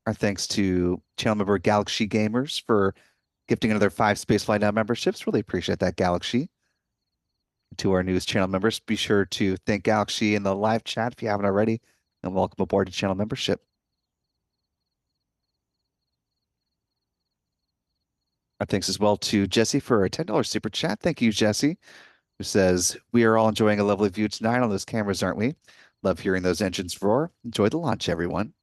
Our thanks to channel member Galaxy Gamers for gifting another 5 Spacefly Now memberships. Really appreciate that, Galaxy. To our newest channel members, be sure to thank Galaxy in the live chat if you haven't already, and welcome aboard to channel membership. Our thanks as well to Jesse for a $10 super chat. Thank you, Jesse, who says, "We are all enjoying a lovely view tonight on those cameras, aren't we? Love hearing those engines roar. Enjoy the launch, everyone."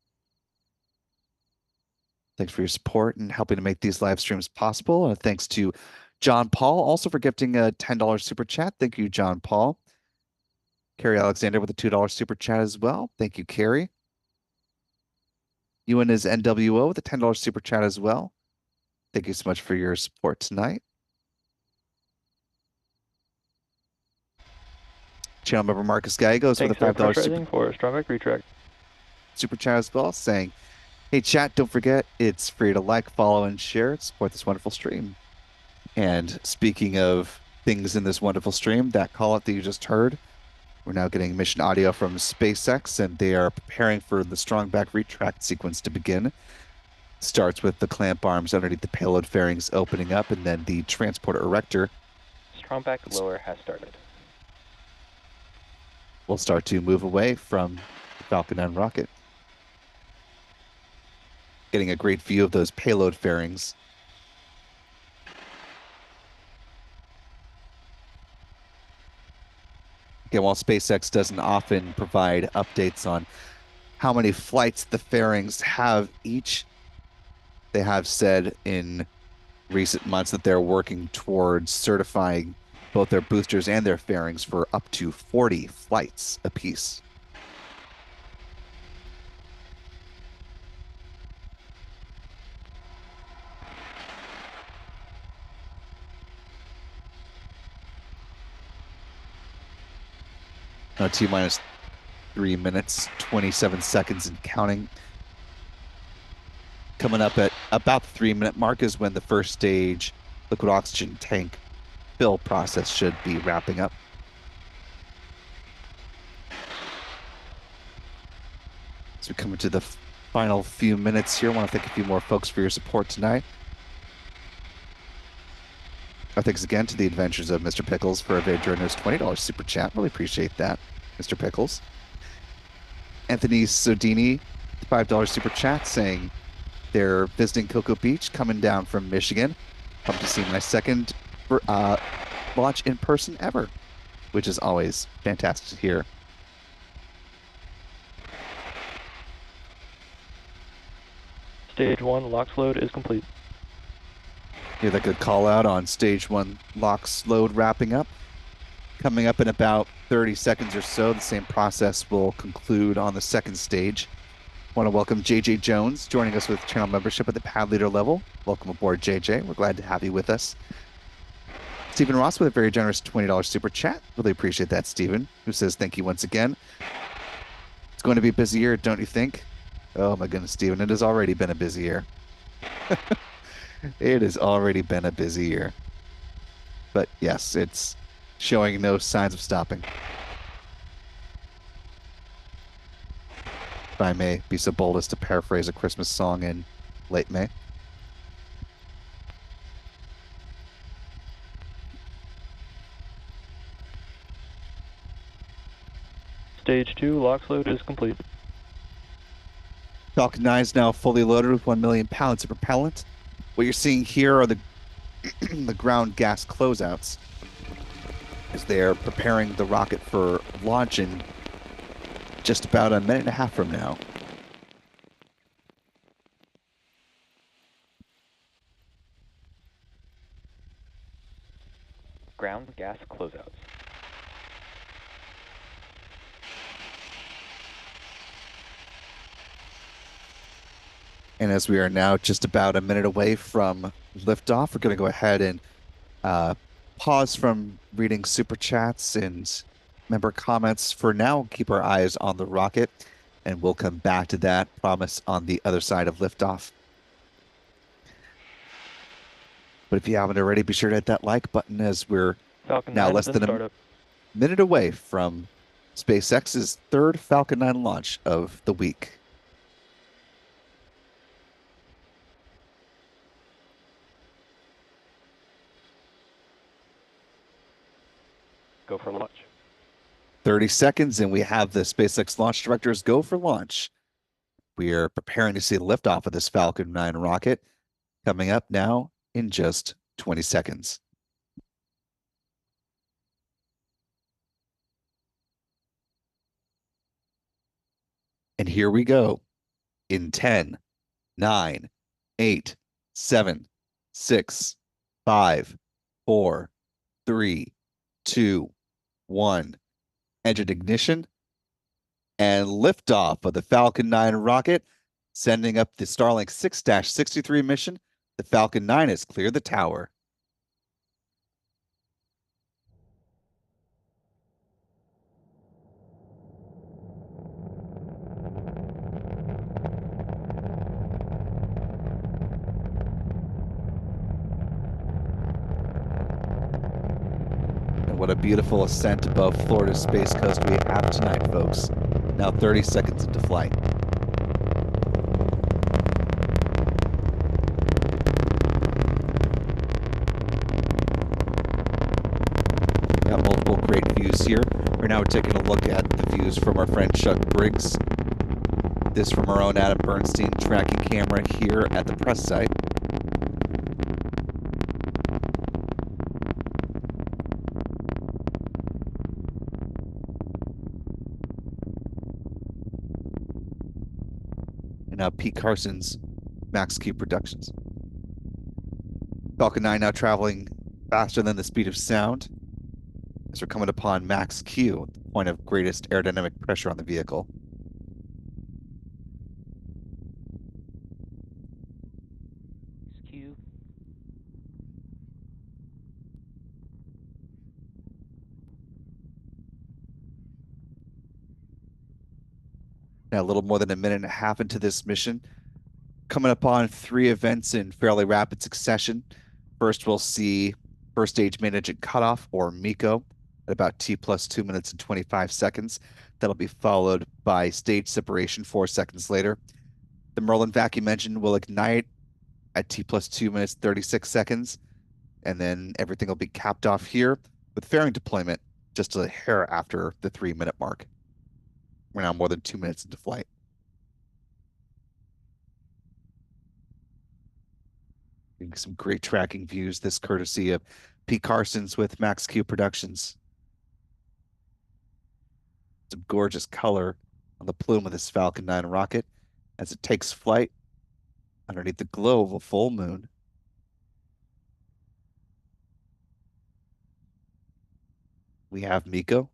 Thanks for your support and helping to make these live streams possible. And thanks to John Paul also for gifting a $10 super chat. Thank you, John Paul. Carrie Alexander with a $2 super chat as well. Thank you, Carrie. Ewan is NWO with a $10 super chat as well. Thank you so much for your support tonight. Channel member Marcus Gallegos with a $5 super chat as well, saying, "Hey, chat, don't forget, it's free to like, follow, and share to support this wonderful stream." And speaking of things in this wonderful stream, that call-out that you just heard, we're now getting mission audio from SpaceX, and they are preparing for the strong back retract sequence to begin. Starts with the clamp arms underneath the payload fairings opening up, and then the transporter erector. Strong back lower has started. We'll start to move away from the Falcon 9 rocket. Getting a great view of those payload fairings. Again, while SpaceX doesn't often provide updates on how many flights the fairings have each, they have said in recent months that they're working towards certifying both their boosters and their fairings for up to 40 flights apiece. Now T-minus 3 minutes, 27 seconds and counting. Coming up at about the 3-minute mark is when the first stage liquid oxygen tank fill process should be wrapping up. As we come into the final few minutes here, I want to thank a few more folks for your support tonight. Our thanks again to the Adventures of Mr. Pickles for a very generous $20 super chat. Really appreciate that, Mr. Pickles. Anthony Sodini, $5 super chat, saying they're visiting Cocoa Beach, coming down from Michigan. Pumped to see my second launch in person ever, which is always fantastic to hear. Stage 1 LOX load is complete. Hear that good call out on stage 1 LOX load wrapping up. Coming up in about 30 seconds or so, the same process will conclude on the second stage. Want to welcome JJ Jones joining us with channel membership at the pad leader level. Welcome aboard, JJ. We're glad to have you with us. Stephen Ross with a very generous $20 super chat. Really appreciate that, Stephen, who says thank you once again. It's going to be a busy year, don't you think? Oh my goodness, Stephen, it has already been a busy year. It has already been a busy year. But yes, it's showing no signs of stopping. If I may be so bold as to paraphrase a Christmas song in late May. Stage 2 LOX load is complete. Falcon 9 is now fully loaded with 1 million pounds of propellant. What you're seeing here are the the ground gas closeouts as they're preparing the rocket for launch in just about a minute and a half from now. Ground gas closeouts. And as we are now just about a minute away from liftoff, we're going to go ahead and pause from reading super chats and member comments for now. Keep our eyes on the rocket, and we'll come back to that promise on the other side of liftoff. But if you haven't already, be sure to hit that like button as we're Falcon now 9 less is in than a startup. minute away from SpaceX's third Falcon 9 launch of the week. Go for launch. 30 seconds, and we have the SpaceX launch directors go for launch. We are preparing to see the liftoff of this Falcon 9 rocket coming up now in just 20 seconds. And here we go in 10, 9, 8, 7, 6, 5, 4, 3, 2, 1. Engine ignition and liftoff of the Falcon 9 rocket, sending up the Starlink 6-63 mission. The Falcon 9 has cleared the tower. And what a beautiful ascent above Florida's Space Coast we have tonight, folks. Now 30 seconds into flight. Got multiple great views here. Right now we're taking a look at the views from our friend Chuck Briggs. This from our own Adam Bernstein tracking camera here at the press site. And now Pete Carson's Max Q Productions. Falcon 9 now traveling faster than the speed of sound as we're coming upon Max Q, the point of greatest aerodynamic pressure on the vehicle. Q. Now a little more than a minute and a half into this mission, coming upon 3 events in fairly rapid succession. First, we'll see first stage main engine cutoff, or MECO, at about T plus 2 minutes and 25 seconds. That'll be followed by stage separation 4 seconds later. The Merlin vacuum engine will ignite at T plus 2 minutes 36 seconds, and then everything will be capped off here with fairing deployment just a hair after the 3-minute mark. We're now more than 2 minutes into flight. Some great tracking views, this courtesy of Pete Carson's with Max Q Productions. Some gorgeous color on the plume of this Falcon 9 rocket as it takes flight underneath the glow of a full moon. We have Miko,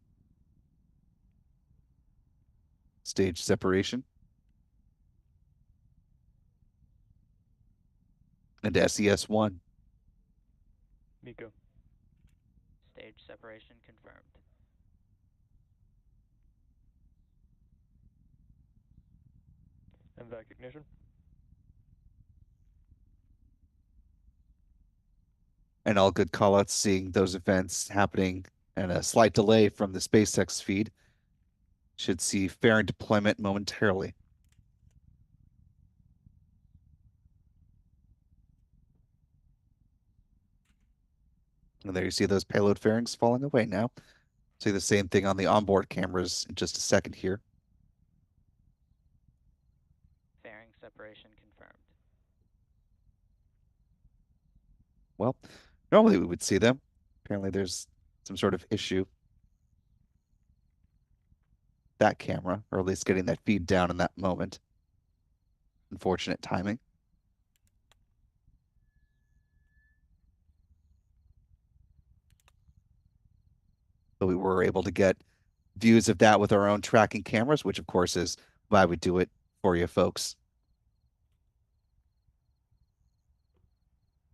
stage separation, and SES-1. Miko. Stage separation confirmed. MVAC ignition. And all good callouts seeing those events happening and a slight delay from the SpaceX feed. Should see fairing deployment momentarily. And there you see those payload fairings falling away now. See the same thing on the onboard cameras in just a second here. Fairing separation confirmed. Well, normally we would see them. Apparently there's some sort of issue. That camera, or at least getting that feed down in that moment. Unfortunate timing. But we were able to get views of that with our own tracking cameras, which of course is why we do it for you folks.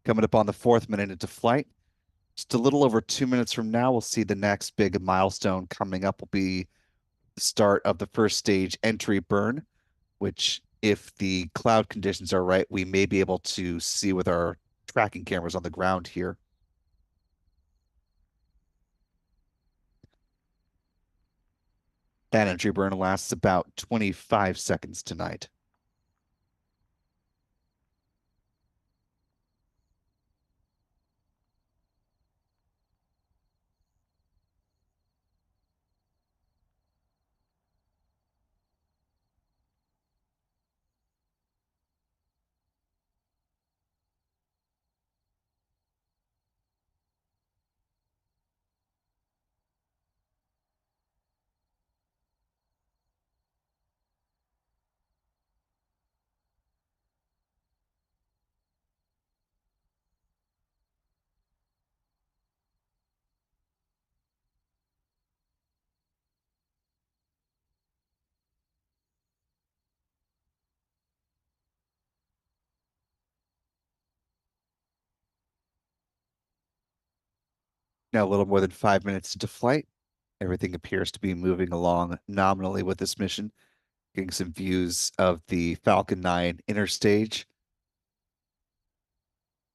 Coming up on the 4th minute into flight. Just a little over 2 minutes from now, we'll see the next big milestone coming up will be the start of the first stage entry burn, which if the cloud conditions are right, we may be able to see with our tracking cameras on the ground here. That entry burn lasts about 25 seconds tonight. Now, a little more than 5 minutes into flight, everything appears to be moving along nominally with this mission. Getting some views of the Falcon 9 inner stage.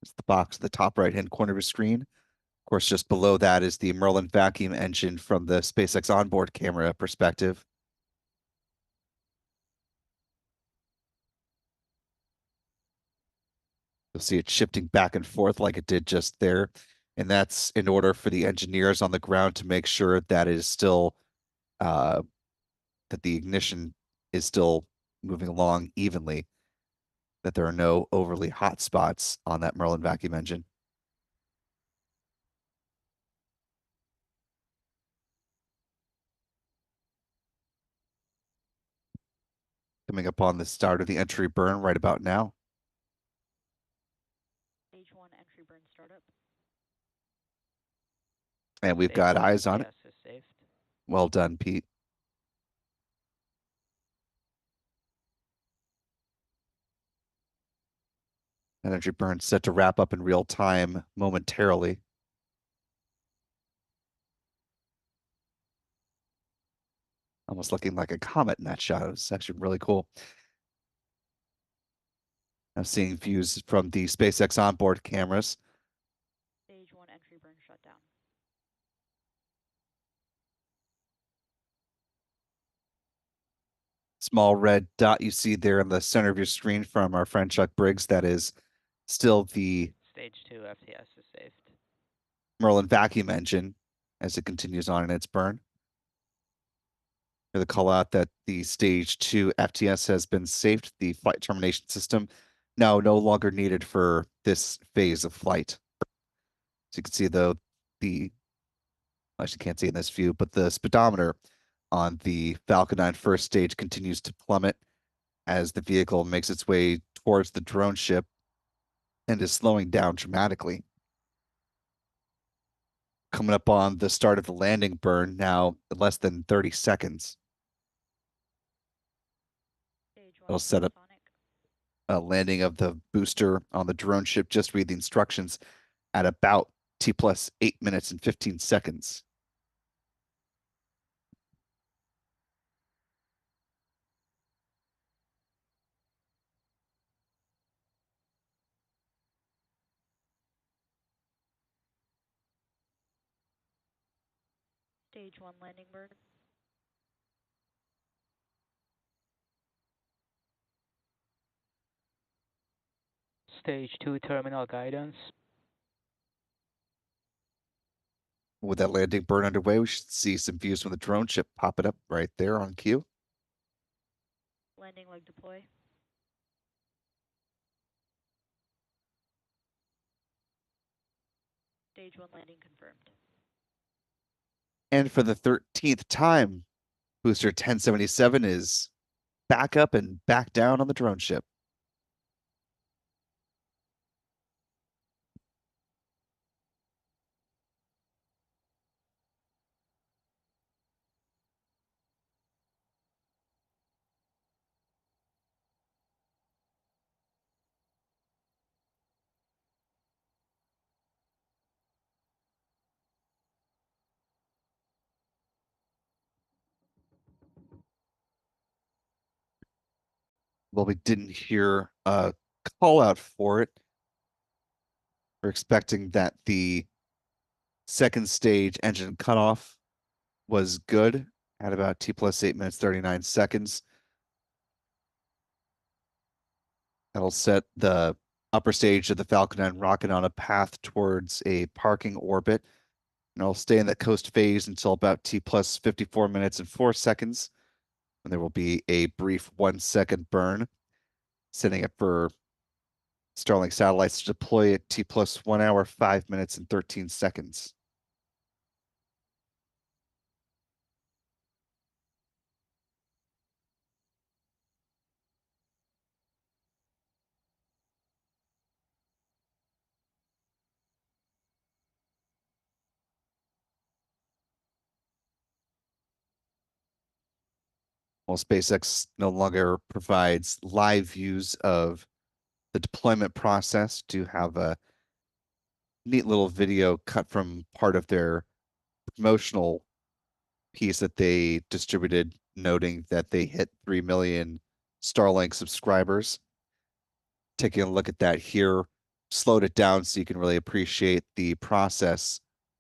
It's the box at the top right-hand corner of your screen. Of course, just below that is the Merlin vacuum engine from the SpaceX onboard camera perspective. You'll see it shifting back and forth like it did just there. And that's in order for the engineers on the ground to make sure that it is still, that the ignition is still moving along evenly, that there are no overly hot spots on that Merlin vacuum engine. Coming up on the start of the entry burn right about now. Stage 1 entry burn startup. And we've Stage got 1 eyes on it. FTS is saved. Well done, Pete. Energy burn set to wrap up in real time momentarily. Almost looking like a comet in that shot. It's actually really cool. I'm seeing views from the SpaceX onboard cameras. Stage 1 entry burn shut down. Small red dot you see there in the center of your screen from our friend Chuck Briggs. That is still the Stage 2 FTS is saved. Merlin vacuum engine as it continues on in its burn. The call out that the stage 2 FTS has been saved. The flight termination system now no longer needed for this phase of flight. So you can see though I actually can't see in this view, but the speedometer on the Falcon 9 first stage continues to plummet as the vehicle makes its way towards the drone ship and is slowing down dramatically. Coming up on the start of the landing burn now, less than 30 seconds. Stage 1 It'll set up supersonic. a landing of the booster on the drone ship. Just read the instructions at about T plus 8 minutes and 15 seconds. Stage 1 landing burn. Stage 2 terminal guidance. With that landing burn underway, we should see some views from the drone ship popping up right there on cue. Landing leg deploy. Stage 1 landing confirmed. And for the 13th time, booster 1077 is back up and back down on the drone ship. Well, we didn't hear a call out for it. We're expecting that the second stage engine cutoff was good at about T plus 8 minutes, 39 seconds. That'll set the upper stage of the Falcon 9 rocket on a path towards a parking orbit. And it'll stay in that coast phase until about T plus 54 minutes and 4 seconds. And there will be a brief 1 second burn, setting up for Starlink satellites to deploy at T plus 1 hour, 5 minutes, and 13 seconds. While SpaceX no longer provides live views of the deployment process, to have a neat little video cut from part of their promotional piece that they distributed, noting that they hit 3 million Starlink subscribers. Taking a look at that here, slowed it down so you can really appreciate the process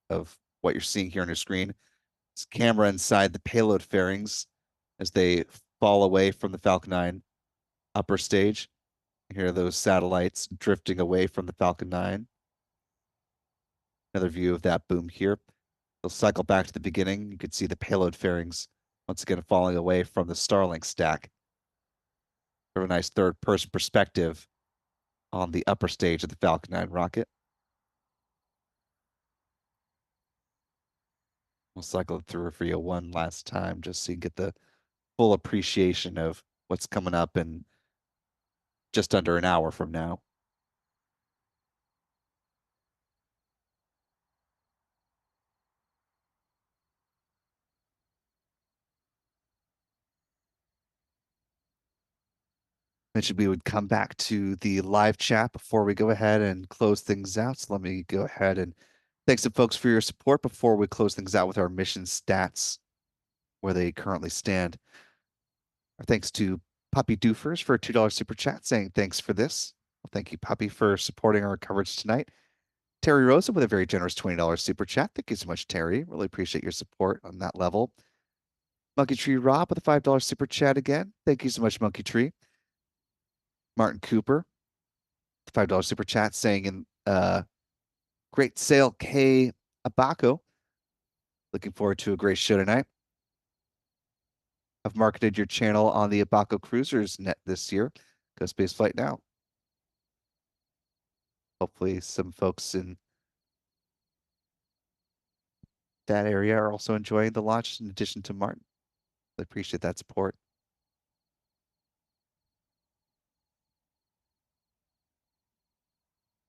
of what you're seeing here on your screen. It's camera inside the payload fairings as they fall away from the Falcon 9 upper stage. Here are those satellites drifting away from the Falcon 9. Another view of that boom here. They'll cycle back to the beginning. You can see the payload fairings once again falling away from the Starlink stack. A nice third-person perspective on the upper stage of the Falcon 9 rocket. We'll cycle it through for you one last time just so you get the full appreciation of what's coming up in just under an hour from now. Mentioned we would come back to the live chat before we go ahead and close things out. So let me go ahead and thanks to folks for your support before we close things out with our mission stats, where they currently stand. Our thanks to Puppy Doofers for a $2 super chat saying thanks for this. Well, thank you, Puppy, for supporting our coverage tonight. Terry Rosa with a very generous $20 super chat. Thank you so much, Terry. Really appreciate your support on that level. Monkey Tree Rob with a $5 super chat again. Thank you so much, Monkey Tree. Martin Cooper, $5 super chat saying in great sale K Abaco. Looking forward to a great show tonight. I've marketed your channel on the Abaco Cruisers net this year. Go Spaceflight now. Hopefully some folks in that area are also enjoying the launch in addition to Martin. I appreciate that support.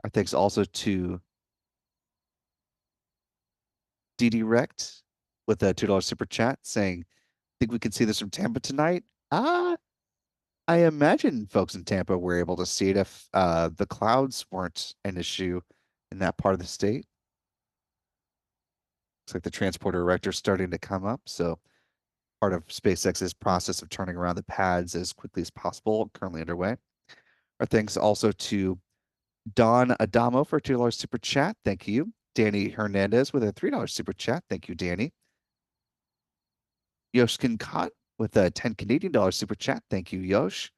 Our thanks also to DD Rect with a $2 super chat saying, think we can see this from Tampa tonight? I imagine folks in Tampa were able to see it if the clouds weren't an issue in that part of the state. Looks like the transporter erector's starting to come up, so part of SpaceX's process of turning around the pads as quickly as possible, currently underway. Our thanks also to Don Adamo for a $2 super chat. Thank you. Danny Hernandez with a $3 super chat. Thank you, Danny. Yoshkin Khan with a 10 Canadian dollar super chat. Thank you, Yosh.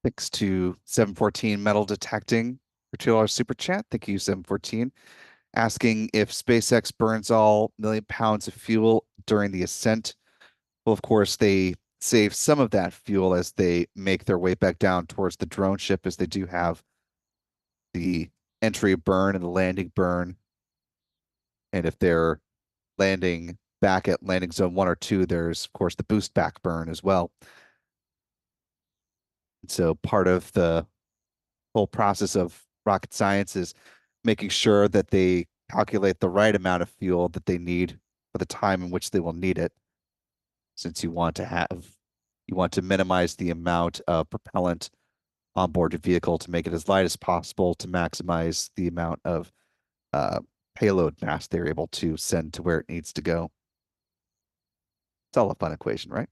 Thanks to 714 Metal Detecting for $2 super chat. Thank you, 714. Asking if SpaceX burns all million pounds of fuel during the ascent. Well, of course, they save some of that fuel as they make their way back down towards the drone ship, as they do have the entry burn and the landing burn. And if they're landing back at landing zone 1 or 2, there's, of course, the boost back burn as well. So part of the whole process of rocket science is making sure that they calculate the right amount of fuel that they need for the time in which they will need it, since you want to minimize the amount of propellant on board your vehicle to make it as light as possible to maximize the amount of uh, payload mass they're able to send to where it needs to go. It's all a fun equation, right?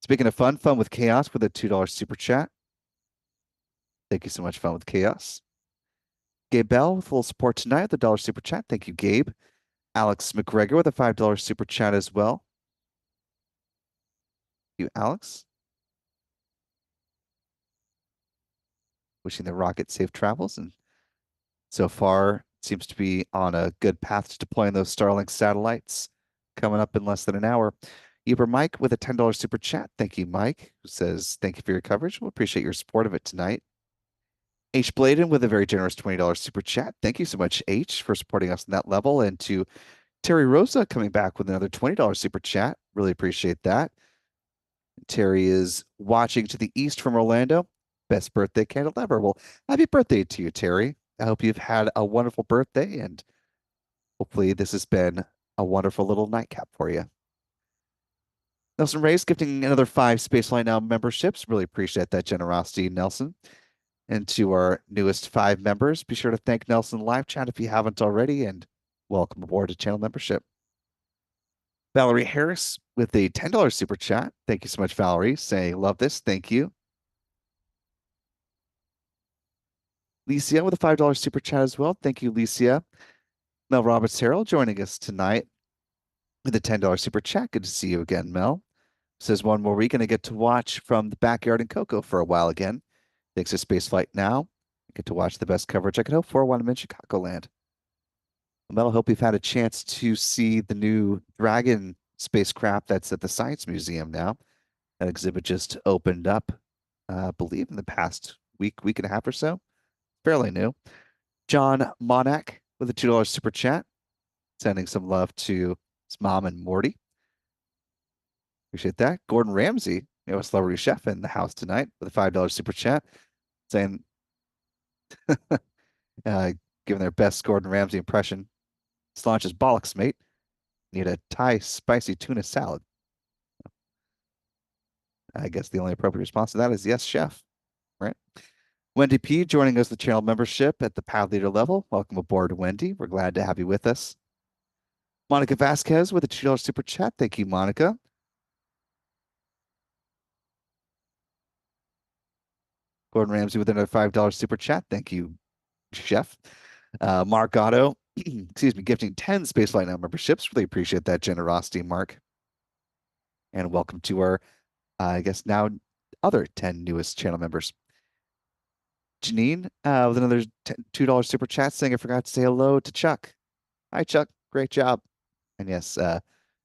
Speaking of fun, fun with chaos with a $2 super chat. Thank you so much, Fun with Chaos. Gabe Bell with a little support tonight, the dollar super chat. Thank you, Gabe. Alex McGregor with a $5 super chat as well. Thank you, Alex. Wishing the rocket safe travels, and so far seems to be on a good path to deploying those Starlink satellites coming up in less than an hour. Uber Mike with a $10 super chat. Thank you, Mike, who says, thank you for your coverage. We'll appreciate your support of it tonight. H. Bladen with a very generous $20 super chat. Thank you so much, H, for supporting us on that level. And to Terry Rosa coming back with another $20 super chat. Really appreciate that. Terry is watching to the east from Orlando. Best birthday candle ever. Well, happy birthday to you, Terry. I hope you've had a wonderful birthday, and hopefully this has been a wonderful little nightcap for you. Nelson Reyes gifting another 5 Spaceflight Now memberships. Really appreciate that generosity, Nelson. And to our newest 5 members, be sure to thank Nelson in live chat if you haven't already, and welcome aboard to channel membership. Valerie Harris with a $10 super chat. Thank you so much, Valerie. Saying, love this. Thank you. Licia with a $5 super chat as well. Thank you, Licia. Mel Roberts Harrell joining us tonight with a $10 super chat. Good to see you again, Mel. Says one more week and I get to watch from the backyard in Cocoa for a while again. Thanks to Spaceflight Now. I get to watch the best coverage I could hope for when I'm in Chicagoland. Mel, I hope you've had a chance to see the new Dragon spacecraft that's at the Science Museum now. That exhibit just opened up, I believe, in the past week and a half or so. Fairly new. John Monak with a $2 super chat, sending some love to his mom and Morty. Appreciate that. Gordon Ramsay, a celebrity chef in the house tonight with a $5 super chat, saying, giving their best Gordon Ramsay impression. This launch is bollocks, mate. Need a Thai spicy tuna salad. I guess the only appropriate response to that is yes, chef. Right? Wendy P joining us with channel membership at the Pad Leader level. Welcome aboard, Wendy. We're glad to have you with us. Monica Vasquez with a $2 super chat. Thank you, Monica. Gordon Ramsay with another $5 super chat. Thank you, Chef. Mark Otto, excuse me, gifting 10 Spaceflight Now memberships. Really appreciate that generosity, Mark. And welcome to our, I guess now other 10 newest channel members. Janine with another $2 super chat saying I forgot to say hello to Chuck. Hi, Chuck. Great job. And yes,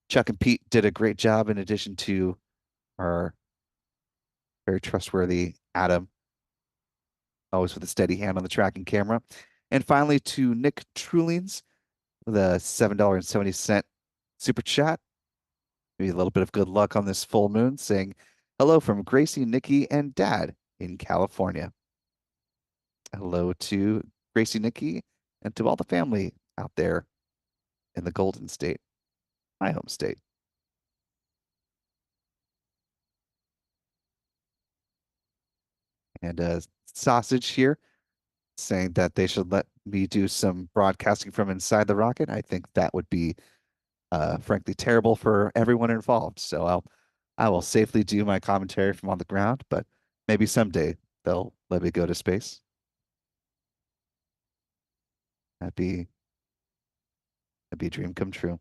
Chuck and Pete did a great job in addition to our very trustworthy Adam, always with a steady hand on the tracking camera. And finally, to Nick Trulings with a $7.70 super chat. Maybe a little bit of good luck on this full moon, saying hello from Gracie, Nikki, and Dad in California. Hello to Gracie, Nikki, and to all the family out there in the Golden State, my home state. And Sausage here saying that they should let me do some broadcasting from inside the rocket. I think that would be frankly terrible for everyone involved. So I will safely do my commentary from on the ground, but maybe someday they'll let me go to space. That'd be a dream come true.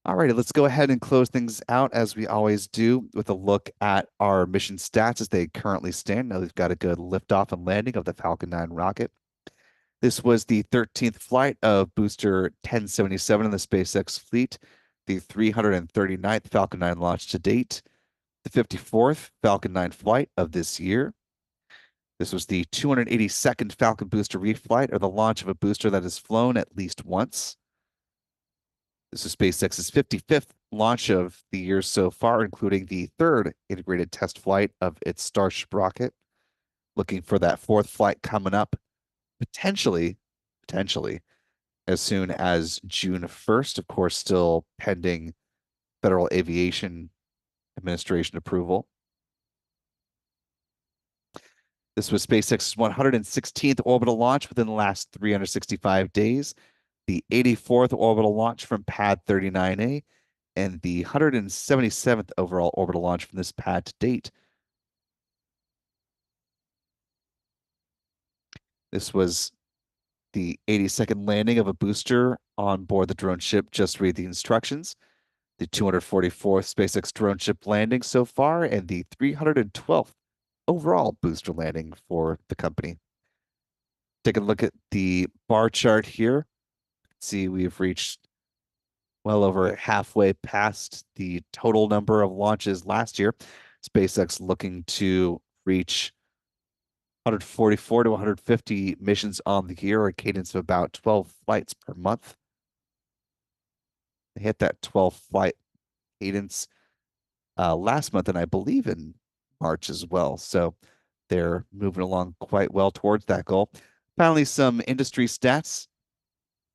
All righty, let's go ahead and close things out as we always do with a look at our mission stats as they currently stand. Now we've got a good liftoff and landing of the Falcon 9 rocket. This was the 13th flight of booster 1077 in the SpaceX fleet, the 339th Falcon 9 launch to date, the 54th Falcon 9 flight of this year. This was the 282nd Falcon booster reflight, or the launch of a booster that has flown at least once. This is SpaceX's 55th launch of the year so far, including the third integrated test flight of its Starship rocket. Looking for that fourth flight coming up, potentially as soon as June 1st, of course, still pending Federal Aviation Administration approval. This was SpaceX's 116th orbital launch within the last 365 days, the 84th orbital launch from Pad 39A, and the 177th overall orbital launch from this pad to date. This was the 82nd landing of a booster on board the drone ship. Just read the instructions. The 244th SpaceX drone ship landing so far, and the 312th overall booster landing for the company. Take a look at the bar chart here. See, we've reached well over halfway past the total number of launches last year. SpaceX looking to reach 144 to 150 missions on the year, a cadence of about 12 flights per month. They hit that 12 flight cadence last month, and I believe in March as well. So they're moving along quite well towards that goal. Finally, some industry stats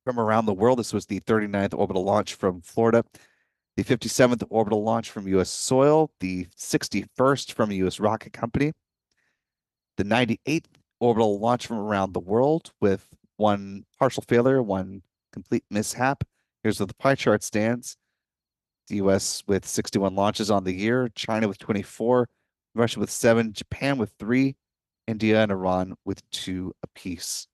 from around the world. This was the 39th orbital launch from Florida, the 57th orbital launch from U.S. soil, the 61st from a U.S. rocket company, the 98th orbital launch from around the world with one partial failure, one complete mishap. Here's where the pie chart stands. The US with 61 launches on the year, China with 24, Russia with 7, Japan with 3, India and Iran with 2 apiece.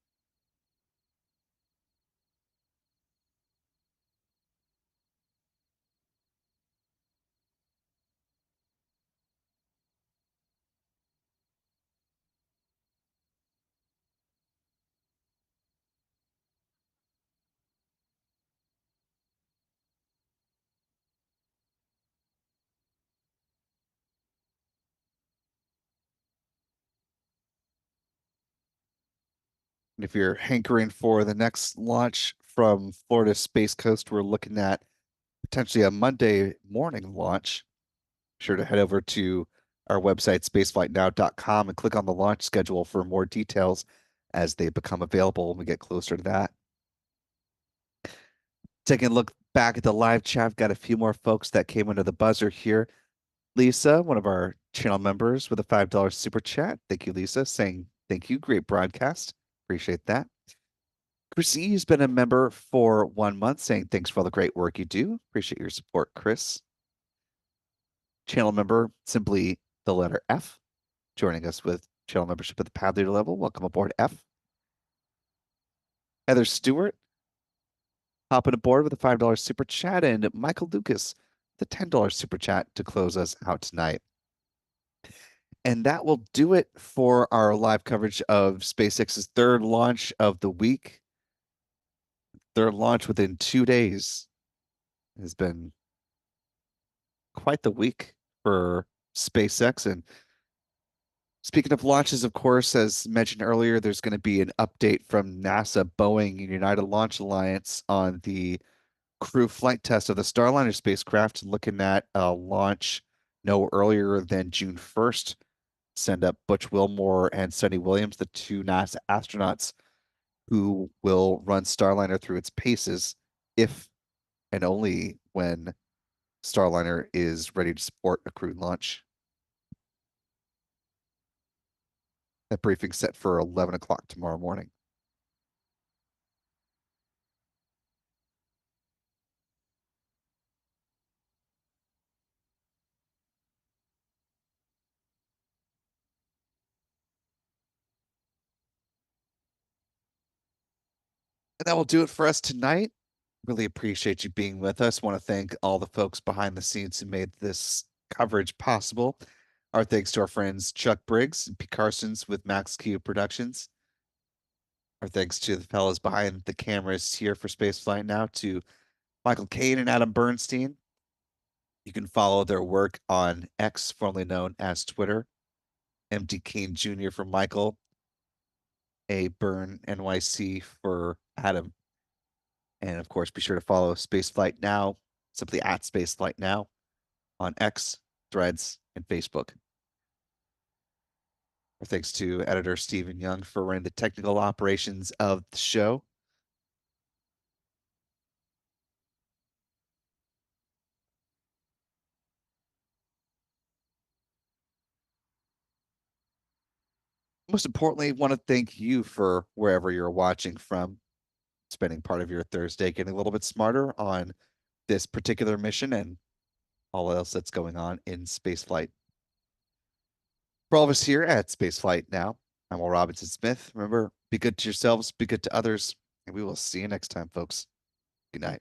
And if you're hankering for the next launch from Florida Space Coast, we're looking at potentially a Monday morning launch. Be sure to head over to our website, spaceflightnow.com, and click on the launch schedule for more details as they become available when we get closer to that. Taking a look back at the live chat, I've got a few more folks that came under the buzzer here. Lisa, one of our channel members with a $5 super chat. Thank you, Lisa, saying Thank you. Great broadcast. Appreciate that. Chris E has been a member for 1 month, saying thanks for all the great work you do. Appreciate your support, Chris. Channel member, simply the letter F, joining us with channel membership at the pad leader level. Welcome aboard, F. Heather Stewart, hopping aboard with a $5 super chat, and Michael Lucas, the $10 super chat to close us out tonight. And that will do it for our live coverage of SpaceX's third launch of the week. Third launch within 2 days. It has been quite the week for SpaceX. And speaking of launches, of course, as mentioned earlier, there's going to be an update from NASA, Boeing, and United Launch Alliance on the crew flight test of the Starliner spacecraft, looking at a launch no earlier than June 1st. Send up Butch Wilmore and Sonny Williams, the two NASA astronauts who will run Starliner through its paces if and only when Starliner is ready to support a crewed launch. That briefing set for 11 o'clock tomorrow morning. And that will do it for us tonight. Really appreciate you being with us. Want to thank all the folks behind the scenes who made this coverage possible. Our thanks to our friends Chuck Briggs and Pete Carsons with Max Q Productions. Our thanks to the fellows behind the cameras here for Spaceflight Now, to Michael Kane and Adam Bernstein. You can follow their work on X, formerly known as Twitter. MD Kane Jr. for Michael, A Burn NYC for Adam. And of course, be sure to follow Spaceflight Now, simply at Spaceflight Now on X, Threads, and Facebook. Our thanks to editor Stephen Young for running the technical operations of the show. Most importantly, want to thank you for wherever you're watching from, spending part of your Thursday getting a little bit smarter on this particular mission and all else that's going on in spaceflight. For all of us here at Spaceflight Now, I'm Will Robinson Smith. Remember, be good to yourselves, be good to others, and we will see you next time, folks. Good night.